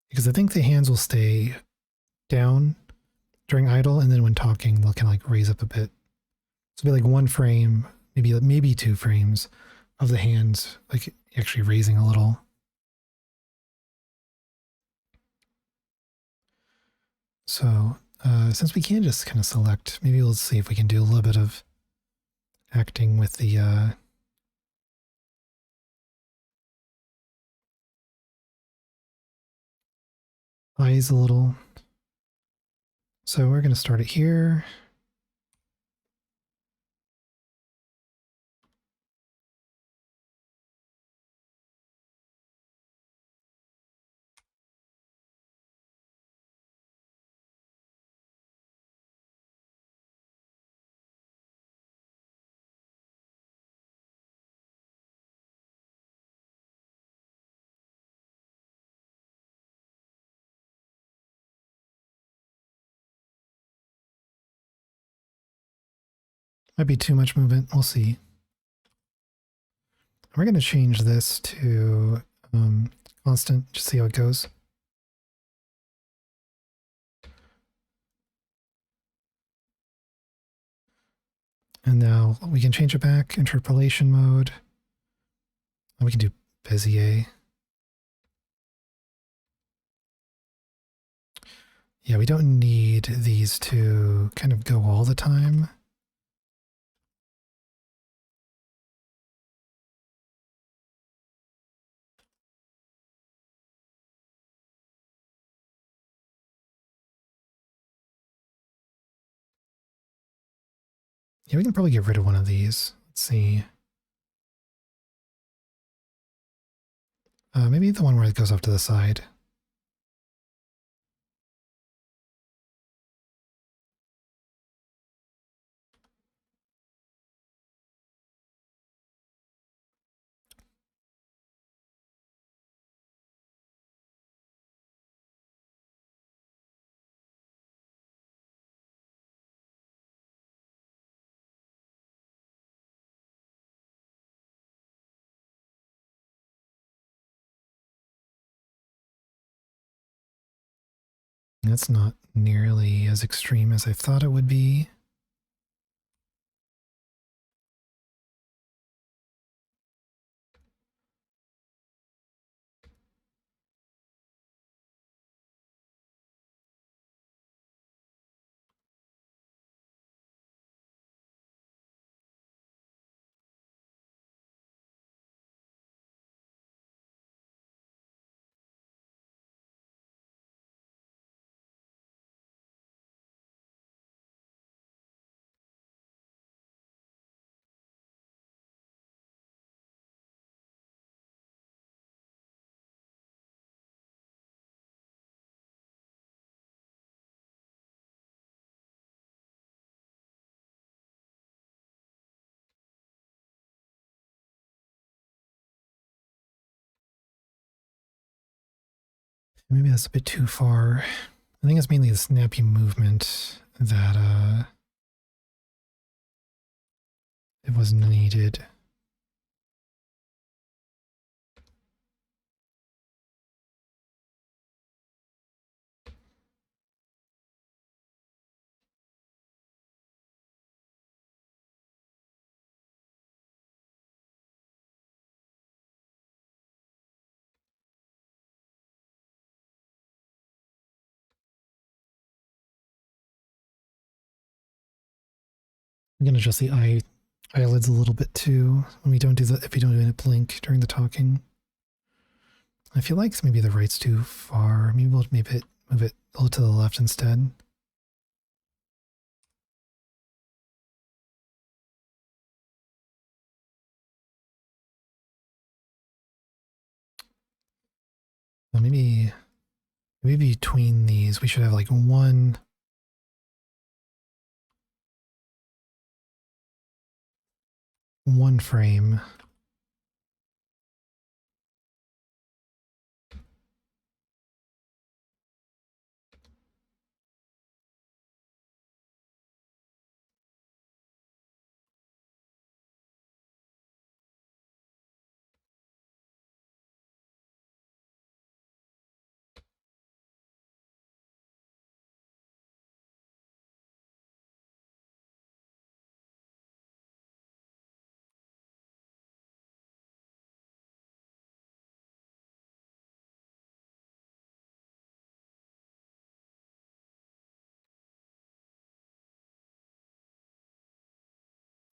Because I think the hands will stay down during idle, and then when talking, they'll kind of like raise up a bit. So it'll be like one frame, maybe 2 frames of the hands, like actually raising a little. So since we can just kind of select, maybe we'll see if we can do a little bit of acting with the eyes a little. So we're going to start it here. Might be too much movement. We'll see. We're going to change this to constant, just see how it goes. And now we can change it back, interpolation mode. And we can do Bezier. Yeah, we don't need these to kind of go all the time. Yeah, we can probably get rid of one of these. Let's see. Maybe the one where it goes off to the side. That's not nearly as extreme as I thought it would be. Maybe that's a bit too far. I think it's mainly the snappy movement that it was needed. I'm gonna adjust the eyelids a little bit too when we don't do the if we don't do a blink during the talking. I feel like maybe the right's too far. Maybe we'll move it a little to the left instead. Well, maybe between these we should have like one frame.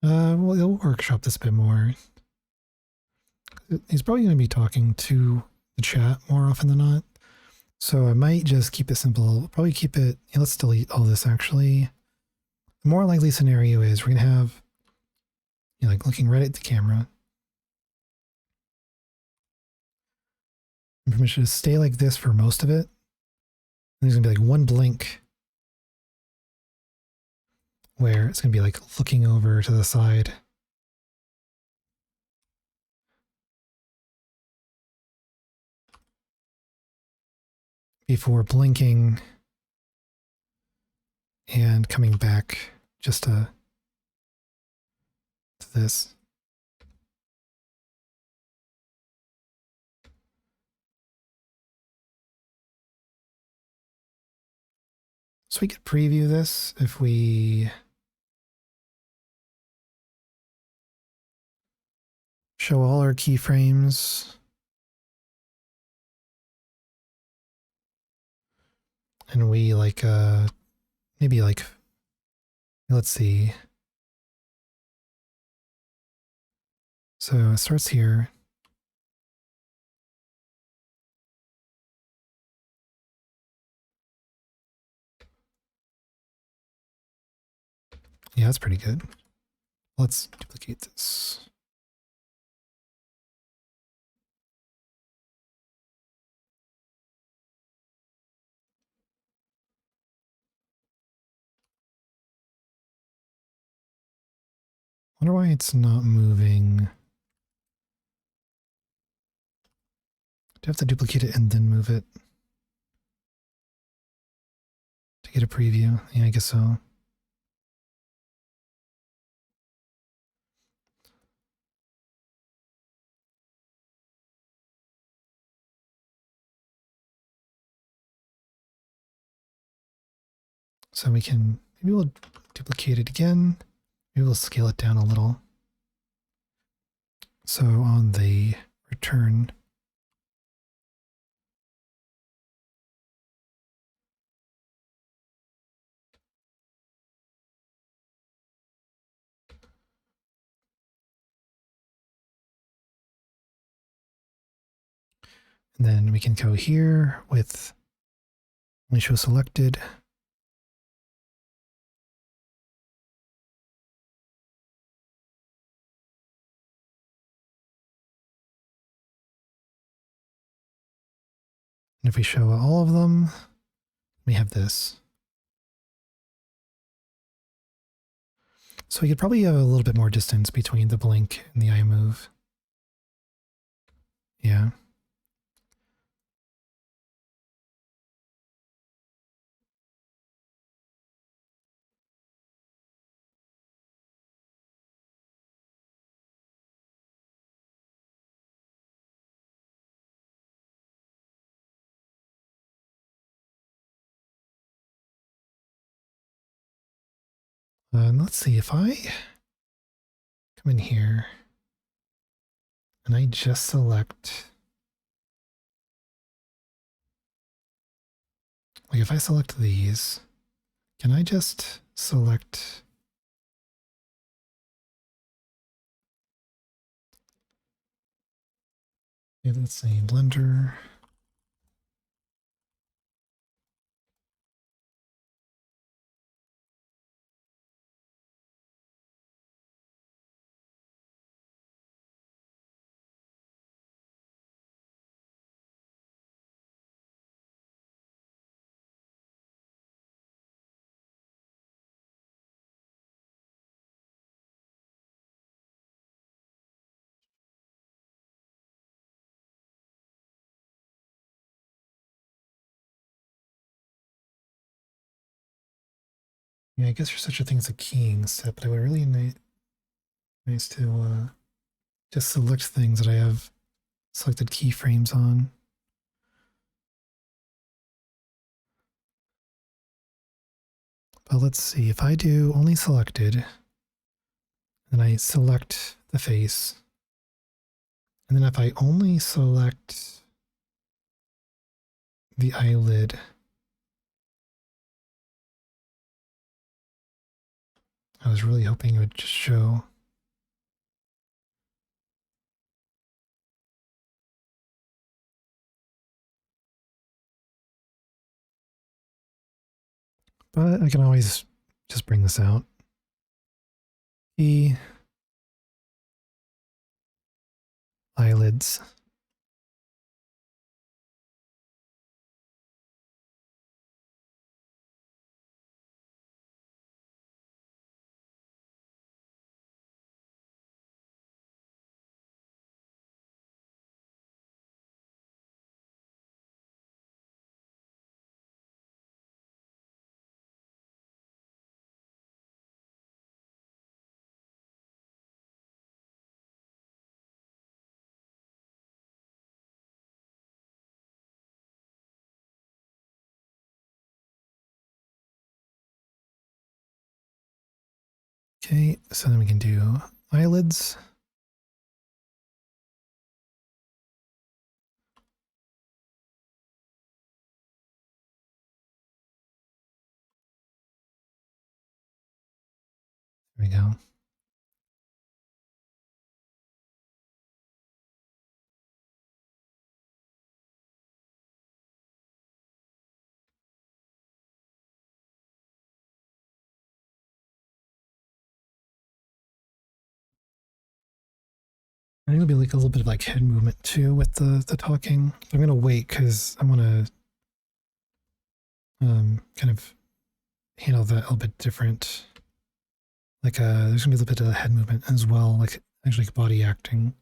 Well, he'll workshop this a bit more. He's probably going to be talking to the chat more often than not. So I might just keep it simple. Probably keep it, let's delete all this actually. The more likely scenario is we're going to have, like looking right at the camera. And permission to stay like this for most of it. And there's going to be like one blink where it's going to be like looking over to the side. Before blinking and coming back just to this. So we could preview this if we show all our keyframes. And we like, maybe like, let's see. So it starts here. Yeah, that's pretty good. Let's duplicate this. Wonder why it's not moving. Do I have to duplicate it and then move it to get a preview? Yeah, I guess so. So we can, maybe we'll duplicate it again. Maybe we'll scale it down a little. So on the return, and then we can go here with only show selected. And if we show all of them, we have this. So we could probably have a little bit more distance between the blink and the eye move. Yeah. And let's see, if I come in here and I just select, like if I select these, can I just select let's say Blender. Yeah, I guess there's such a thing as a keying step, but it would really nice to just select things that I have selected keyframes on. But let's see, if I do only selected, then I select the face, and then if I only select the eyelid, I was really hoping it would just show. But I can always just bring this out. The eyelids. Okay, so then we can do eyelids. There we go. I think it'll be like a little bit of like head movement too with the talking. I'm gonna wait because I want to kind of handle that a little bit different. Like there's gonna be a little bit of head movement as well, like actually like body acting.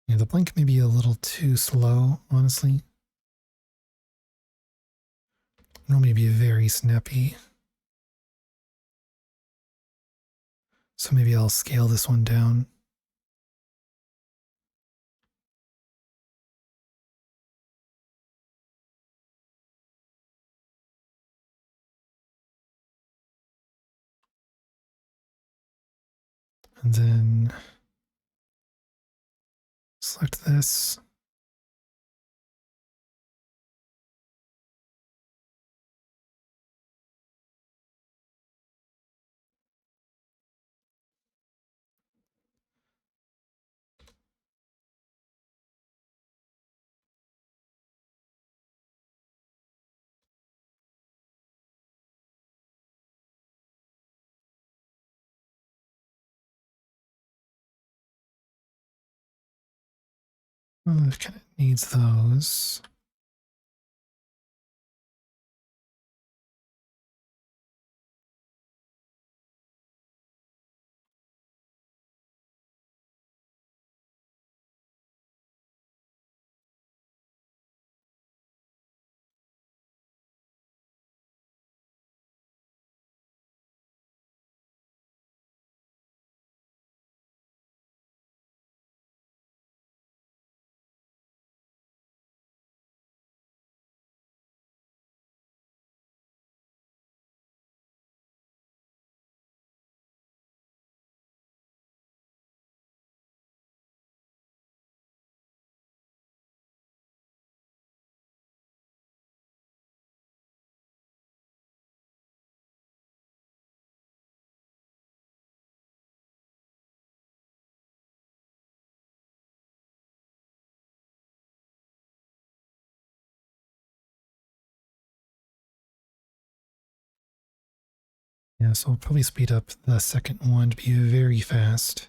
Yeah, the blink may be a little too slow, honestly. Normally be very snappy. So maybe I'll scale this one down. And then select this. Oh, it kind of needs those. Yeah, so I'll probably speed up the second one to be very fast.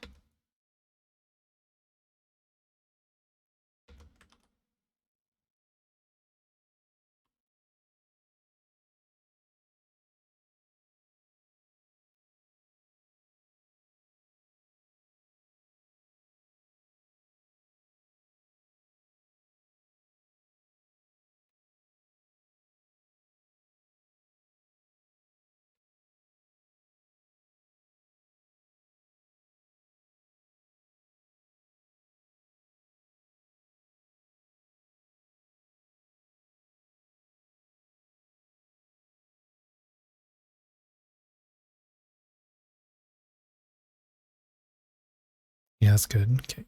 Yeah, that's good. Okay.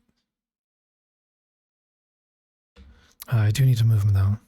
I do need to move him though.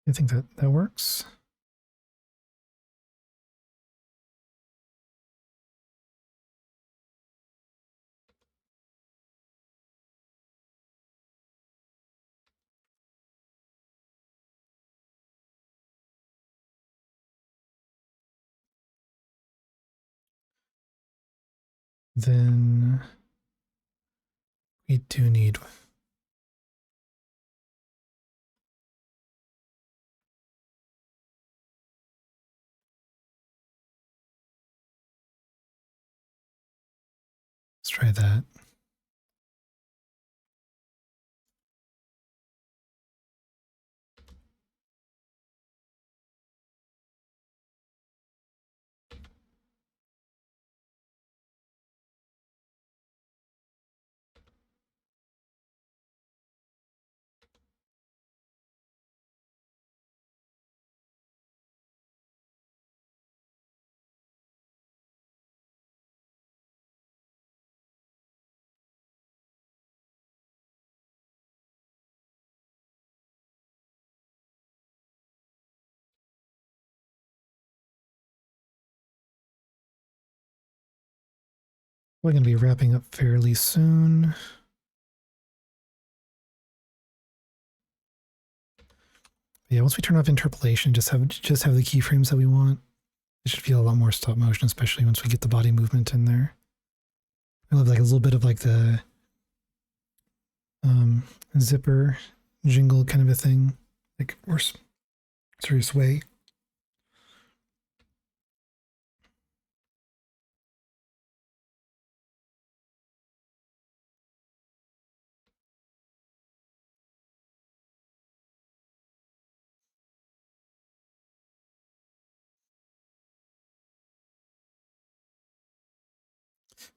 I think that works. Then we do need. Let's try that. We're going to be wrapping up fairly soon. Yeah, once we turn off interpolation, just have the keyframes that we want. It should feel a lot more stop motion, especially once we get the body movement in there. I love like a little bit of like the zipper jingle kind of a thing, like or sort of sway.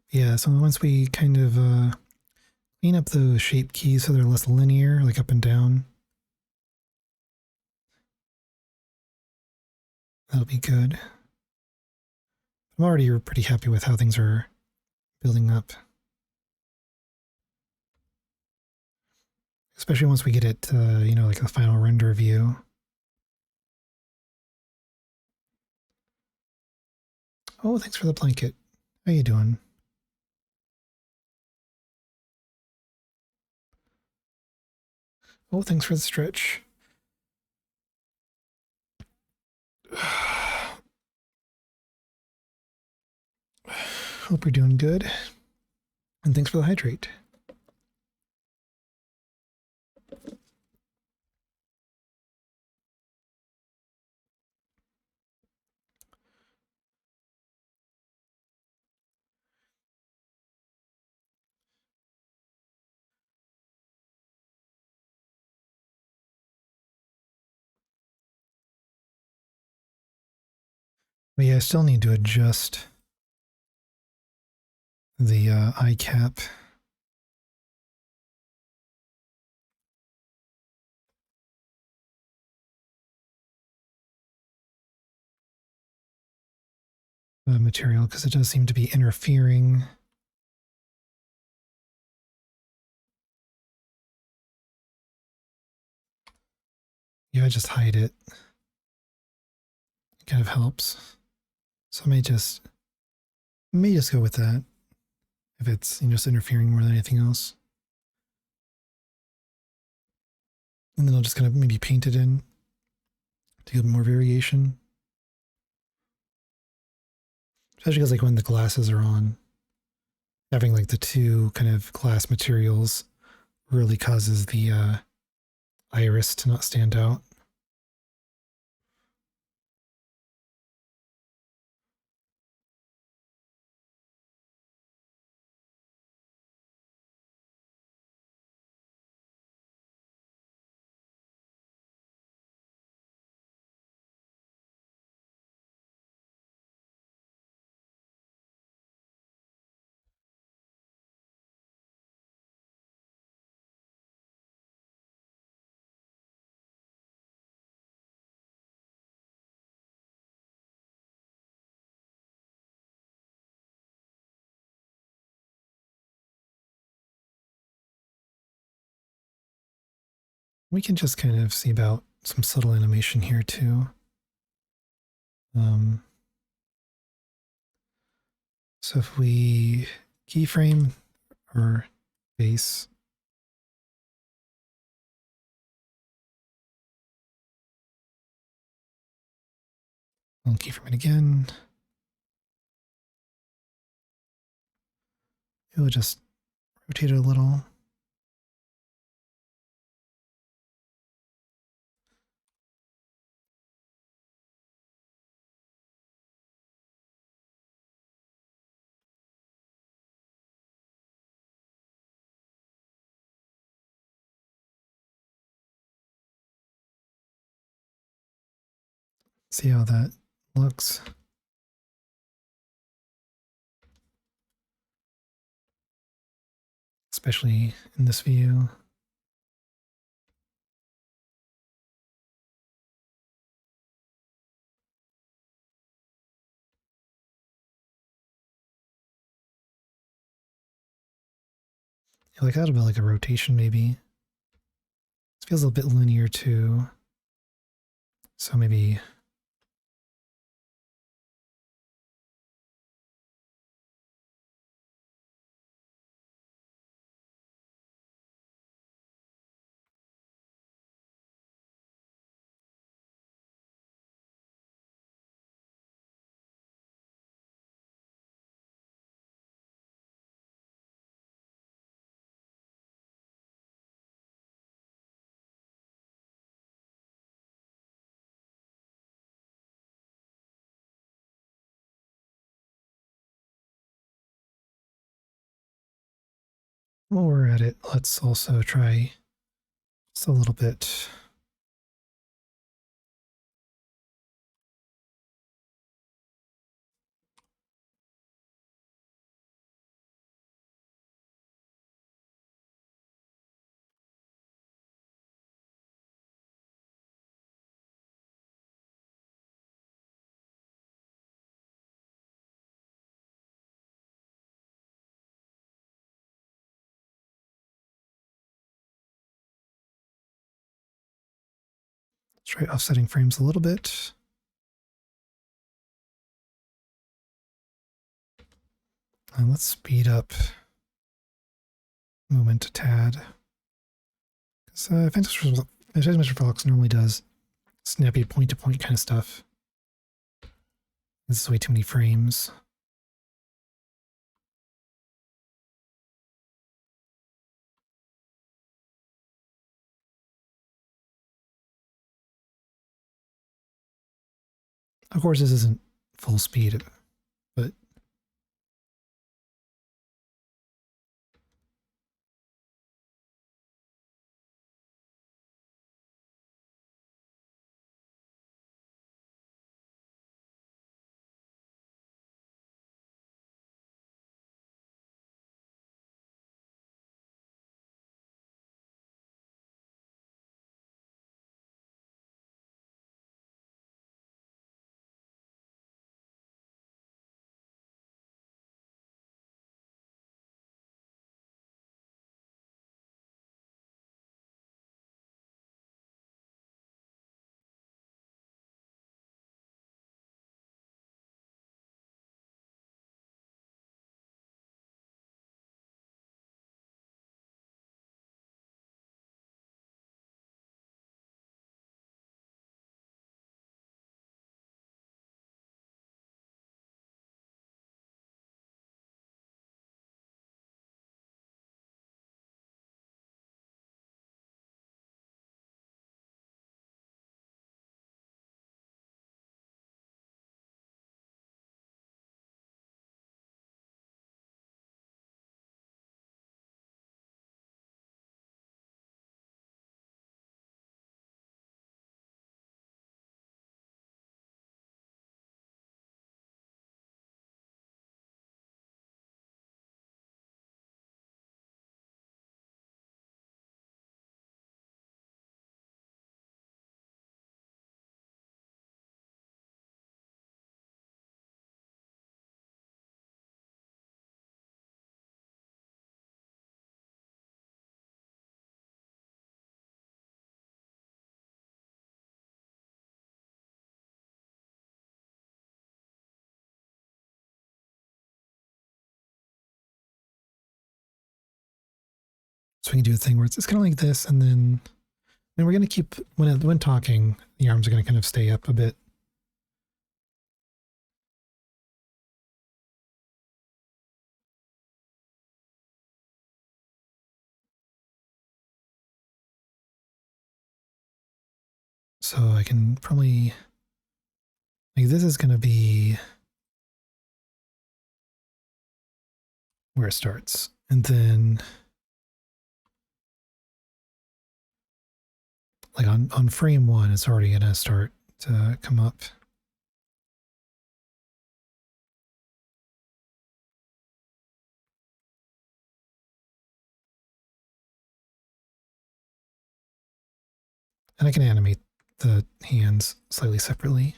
Yeah, so once we kind of clean up those shape keys so they're less linear, like up and down, that'll be good. I'm already pretty happy with how things are building up. Especially once we get it, like the final render view. Oh, thanks for the blanket. How you doing? Oh, thanks for the stretch. Hope you're doing good. And thanks for the hydrate. But yeah, I still need to adjust the eye cap. Material because it does seem to be interfering. Yeah, I just hide it. It kind of helps. So I may just go with that if it's just interfering more than anything else. And then I'll just kind of maybe paint it in to give more variation. Especially because like when the glasses are on, having like the two kind of glass materials really causes the iris to not stand out. We can just kind of see about some subtle animation here too. So if we keyframe our base, I'll keyframe it again. It will just rotate it a little. See how that looks. Especially in this view. Yeah, like that about like a rotation maybe. This feels a little bit linear too. So maybe while we're at it, let's also try just a little bit. Let's try offsetting frames a little bit. And let's speed up movement a tad. Because Fantastic Mr. Fox normally does snappy point-to-point kind of stuff. This is way too many frames. Of course, this isn't full speed, but so we can do a thing where it's kind of like this, and then we're going to keep, when talking, the arms are going to kind of stay up a bit. So I can probably, like, this is going to be where it starts. And then, like on frame one, it's already going to start to come up. And I can animate the hands slightly separately.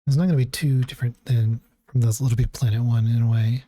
It's not going to be too different than from the Little Big Planet one in a way.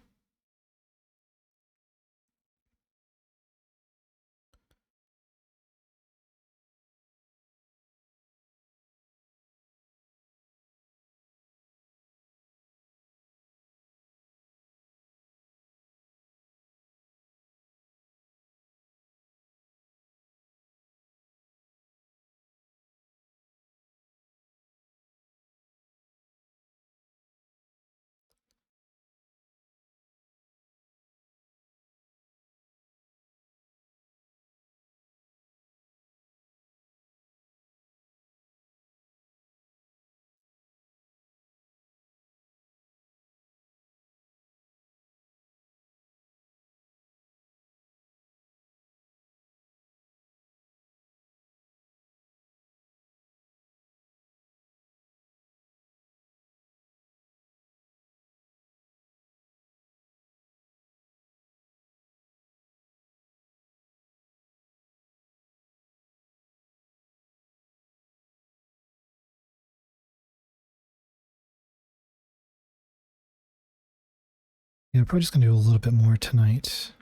Yeah, probably just going to do a little bit more tonight.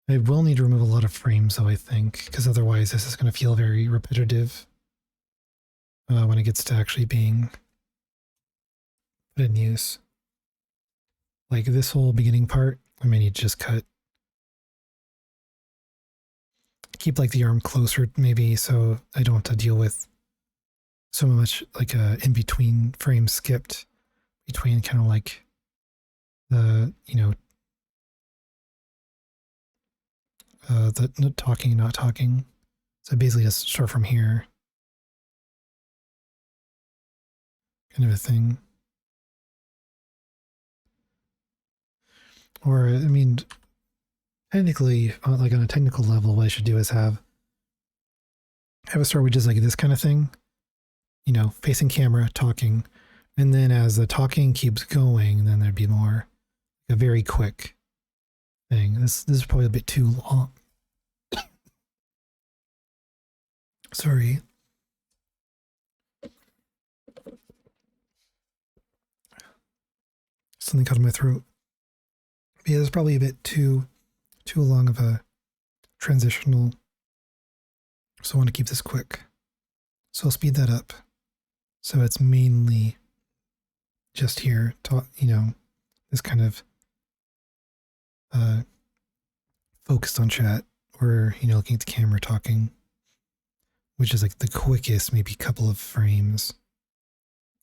I will need to remove a lot of frames, though, I think, because otherwise this is going to feel very repetitive when it gets to actually being put in use. Like this whole beginning part, I may need to just cut. Keep like the arm closer, maybe, so I don't have to deal with so much like in between frames skipped between kind of like the, the talking, not talking. So basically just start from here. Kind of a thing. Or, I mean, technically, like on a technical level, what I should do is have a start with just like this kind of thing, facing camera, talking. And then as the talking keeps going, then there'd be more, a very quick thing. This is probably a bit too long. Sorry. Something caught in my throat. But yeah, this is probably a bit too long of a transitional. So I want to keep this quick. So I'll speed that up. So it's mainly just here, this kind of focused on chat or, looking at the camera talking, which is like the quickest, maybe couple of frames,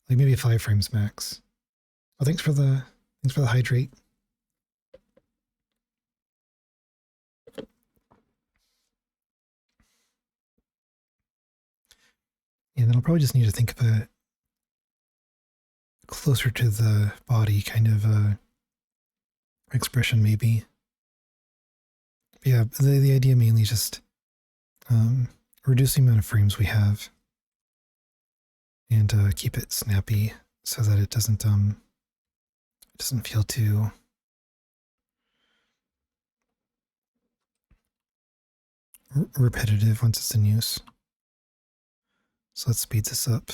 like maybe 5 frames max. Oh, thanks for the hydrate. And then I'll probably just need to think of a closer to the body kind of expression, maybe. But yeah, the idea mainly is just reduce the amount of frames we have and keep it snappy so that it doesn't feel too repetitive once it's in use. So let's speed this up.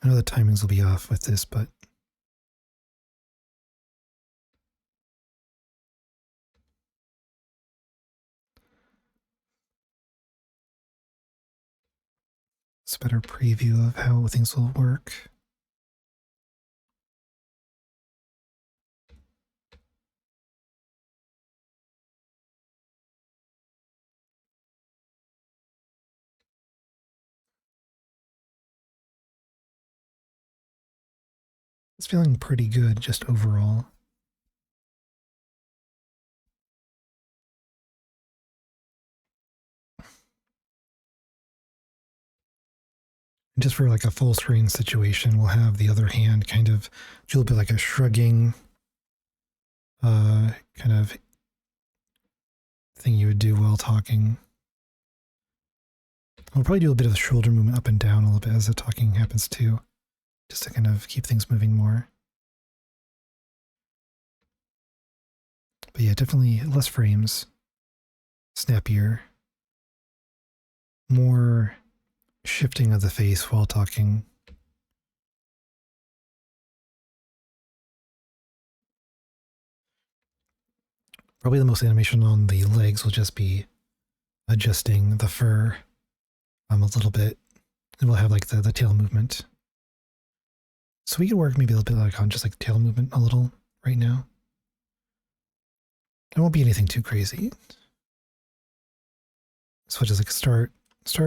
I know the timings will be off with this, but it's a better preview of how things will work. It's feeling pretty good just overall. And just for like a full screen situation, we'll have the other hand kind of do a little bit like a shrugging kind of thing you would do while talking. We'll probably do a bit of shoulder movement up and down a little bit as the talking happens too, just to kind of keep things moving more. But yeah, definitely less frames, snappier, more shifting of the face while talking. Probably the most animation on the legs will just be adjusting the fur a little bit. And we'll have like the tail movement. So we could work maybe a little bit like on just like tail movement a little right now. It won't be anything too crazy. So we'll just like start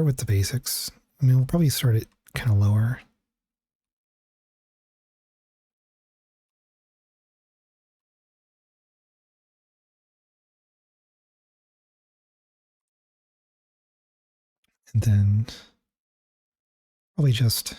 with the basics. I mean, we'll probably start it kind of lower. And then probably just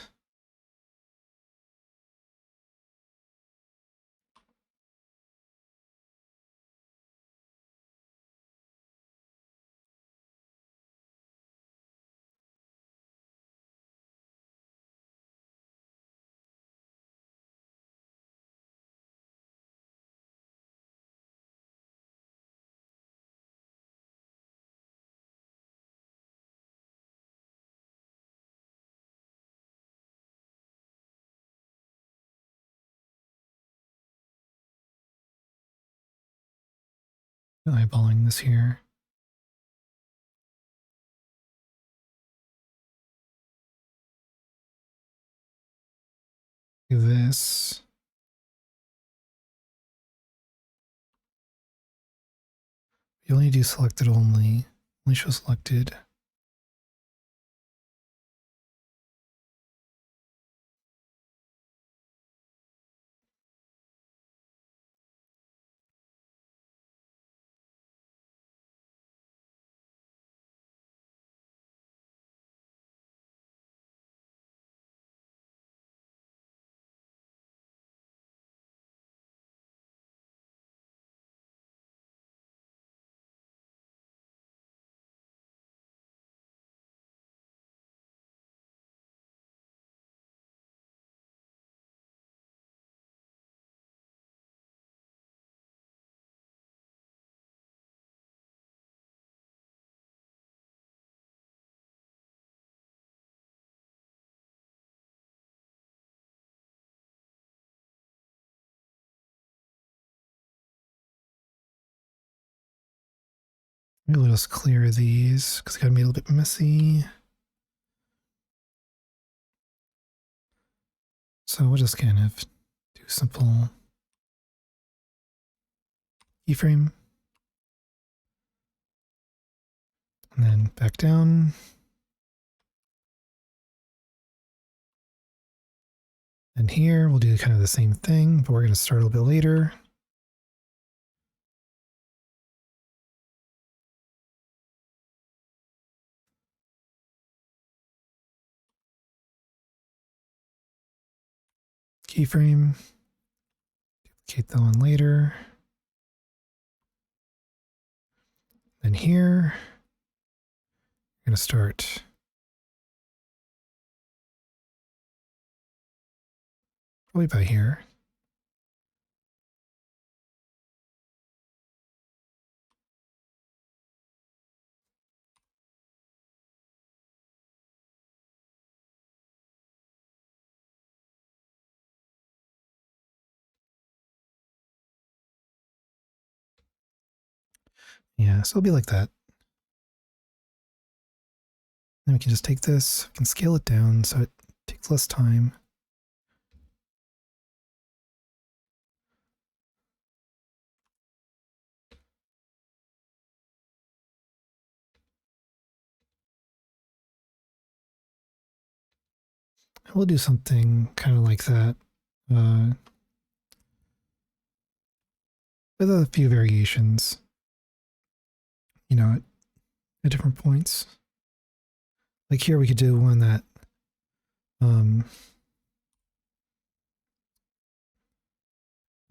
eyeballing this here. Do this. You only do selected only show selected. Maybe let us clear these because it got me a little bit messy. So we'll just kind of do simple keyframe. And then back down. And here we'll do kind of the same thing, but we're going to start a little bit later. Keyframe. Duplicate that one later. Then here, I'm going to start probably by here. Yeah, so it'll be like that. Then we can just take this, we can scale it down so it takes less time. We'll do something kind of like that with a few variations, you know, at different points. Like here we could do one that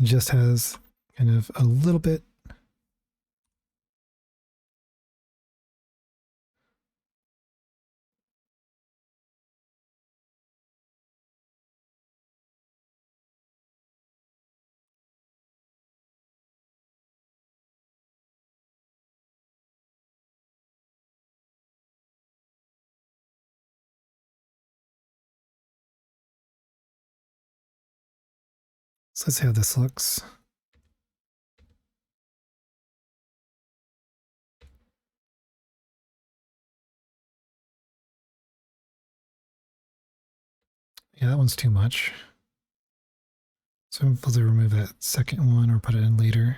just has kind of a little bit so let's see how this looks. Yeah, that one's too much. So I'm supposed to remove that second one or put it in later.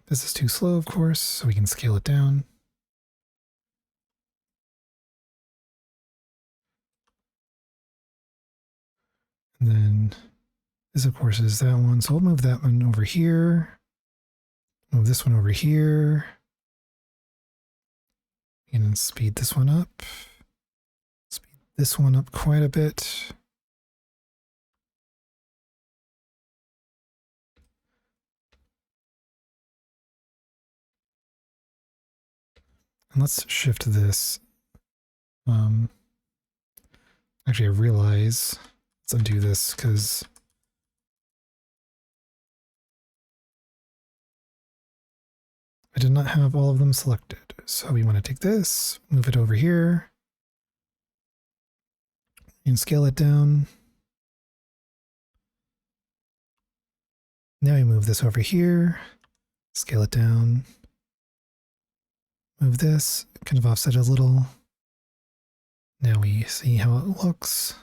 This is too slow, of course, so we can scale it down. And then this, of course, is that one. So we'll move that one over here. Move this one over here. And speed this one up. Speed this one up quite a bit. And let's shift this. Actually, I realize, let's undo this because I did not have all of them selected. So we want to take this, move it over here, and scale it down. Now we move this over here, scale it down, move this, kind of offset a little. Now we see how it looks.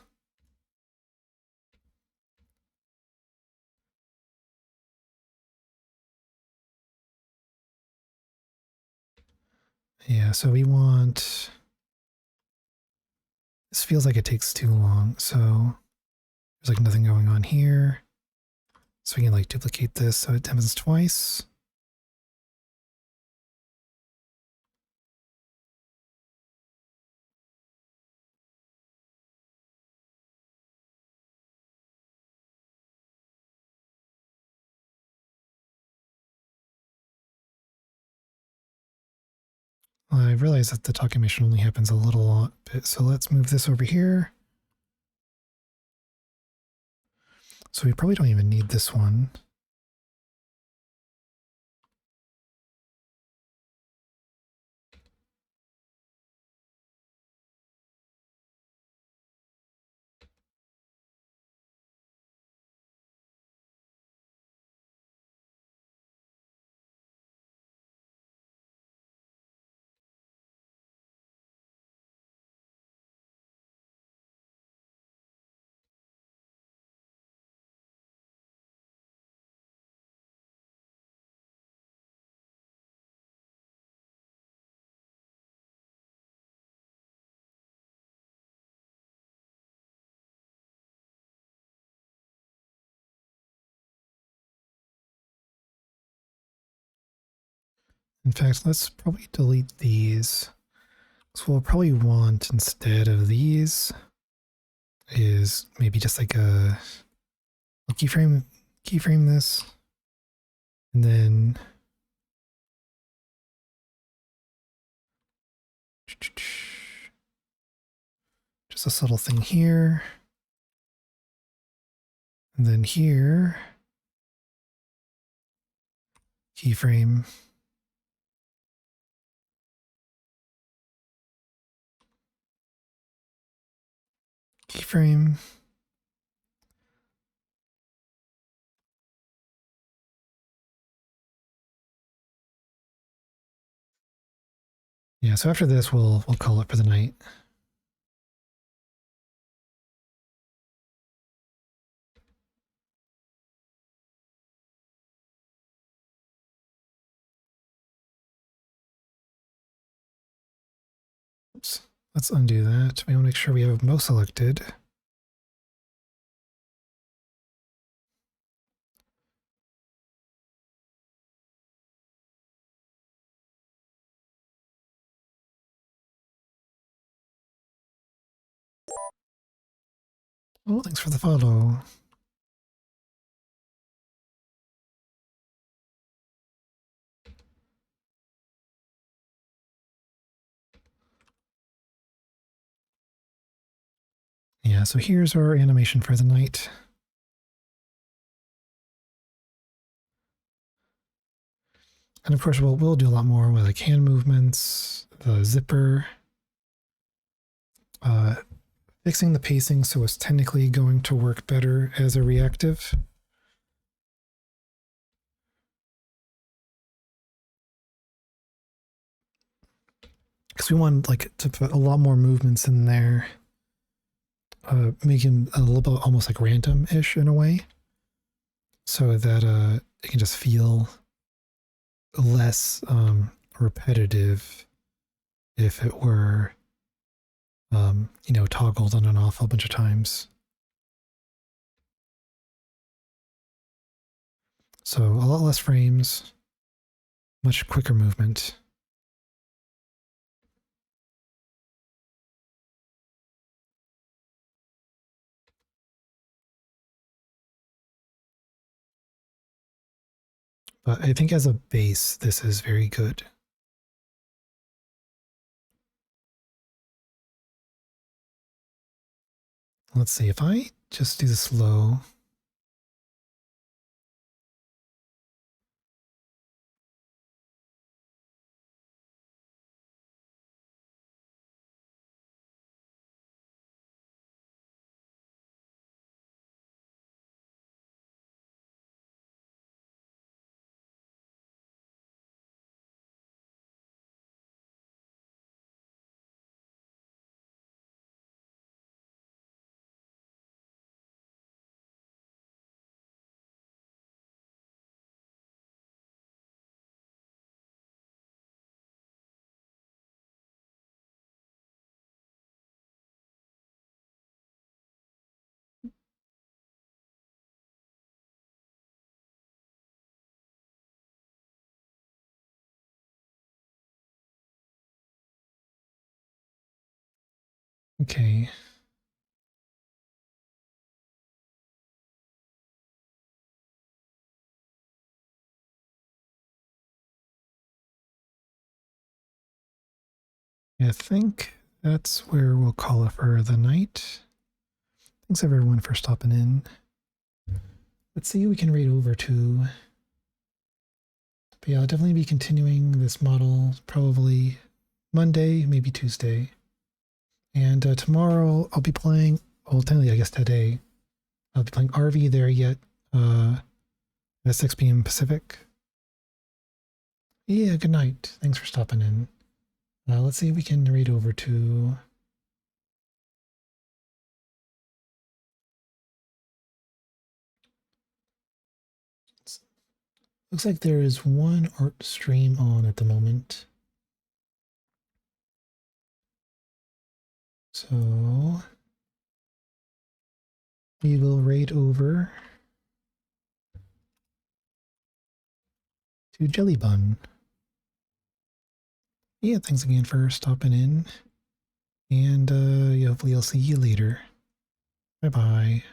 Yeah, so we want, this feels like it takes too long. So there's like nothing going on here. So we can like duplicate this so it happens twice. I realize that the talk animation only happens a little bit, so let's move this over here. So we probably don't even need this one. In fact, let's probably delete these. So what we'll probably want instead of these is maybe just like a keyframe this, and then Just a subtle thing here. And then here, keyframe. Keyframe. Yeah, so after this, we'll call it for the night. Oops. Let's undo that. We want to make sure we have most selected. Oh, thanks for the follow. Yeah, so here's our animation for the night. And of course, we'll do a lot more with like hand movements, the zipper, fixing the pacing so it's technically going to work better as a reactive. Because we want like to put a lot more movements in there, making a little bit almost like random-ish in a way, so that it can just feel less repetitive if it were, you know, toggled on and off a bunch of times. So a lot less frames, much quicker movement. But I think as a base, this is very good. Let's see, if I just do the slow. Okay. I think that's where we'll call it for the night. Thanks everyone for stopping in. Let's see who we can read over to. But yeah, I'll definitely be continuing this model probably Monday, maybe Tuesday. And tomorrow I'll be playing, well, technically I guess today, I'll be playing RV there yet at 6 p.m. Pacific. Yeah, good night. Thanks for stopping in. Let's see if we can read over to... Looks like there is one art stream on at the moment. So we will raid over to Jellybun. Yeah, thanks again for stopping in. And yeah, hopefully I'll see you later. Bye-bye.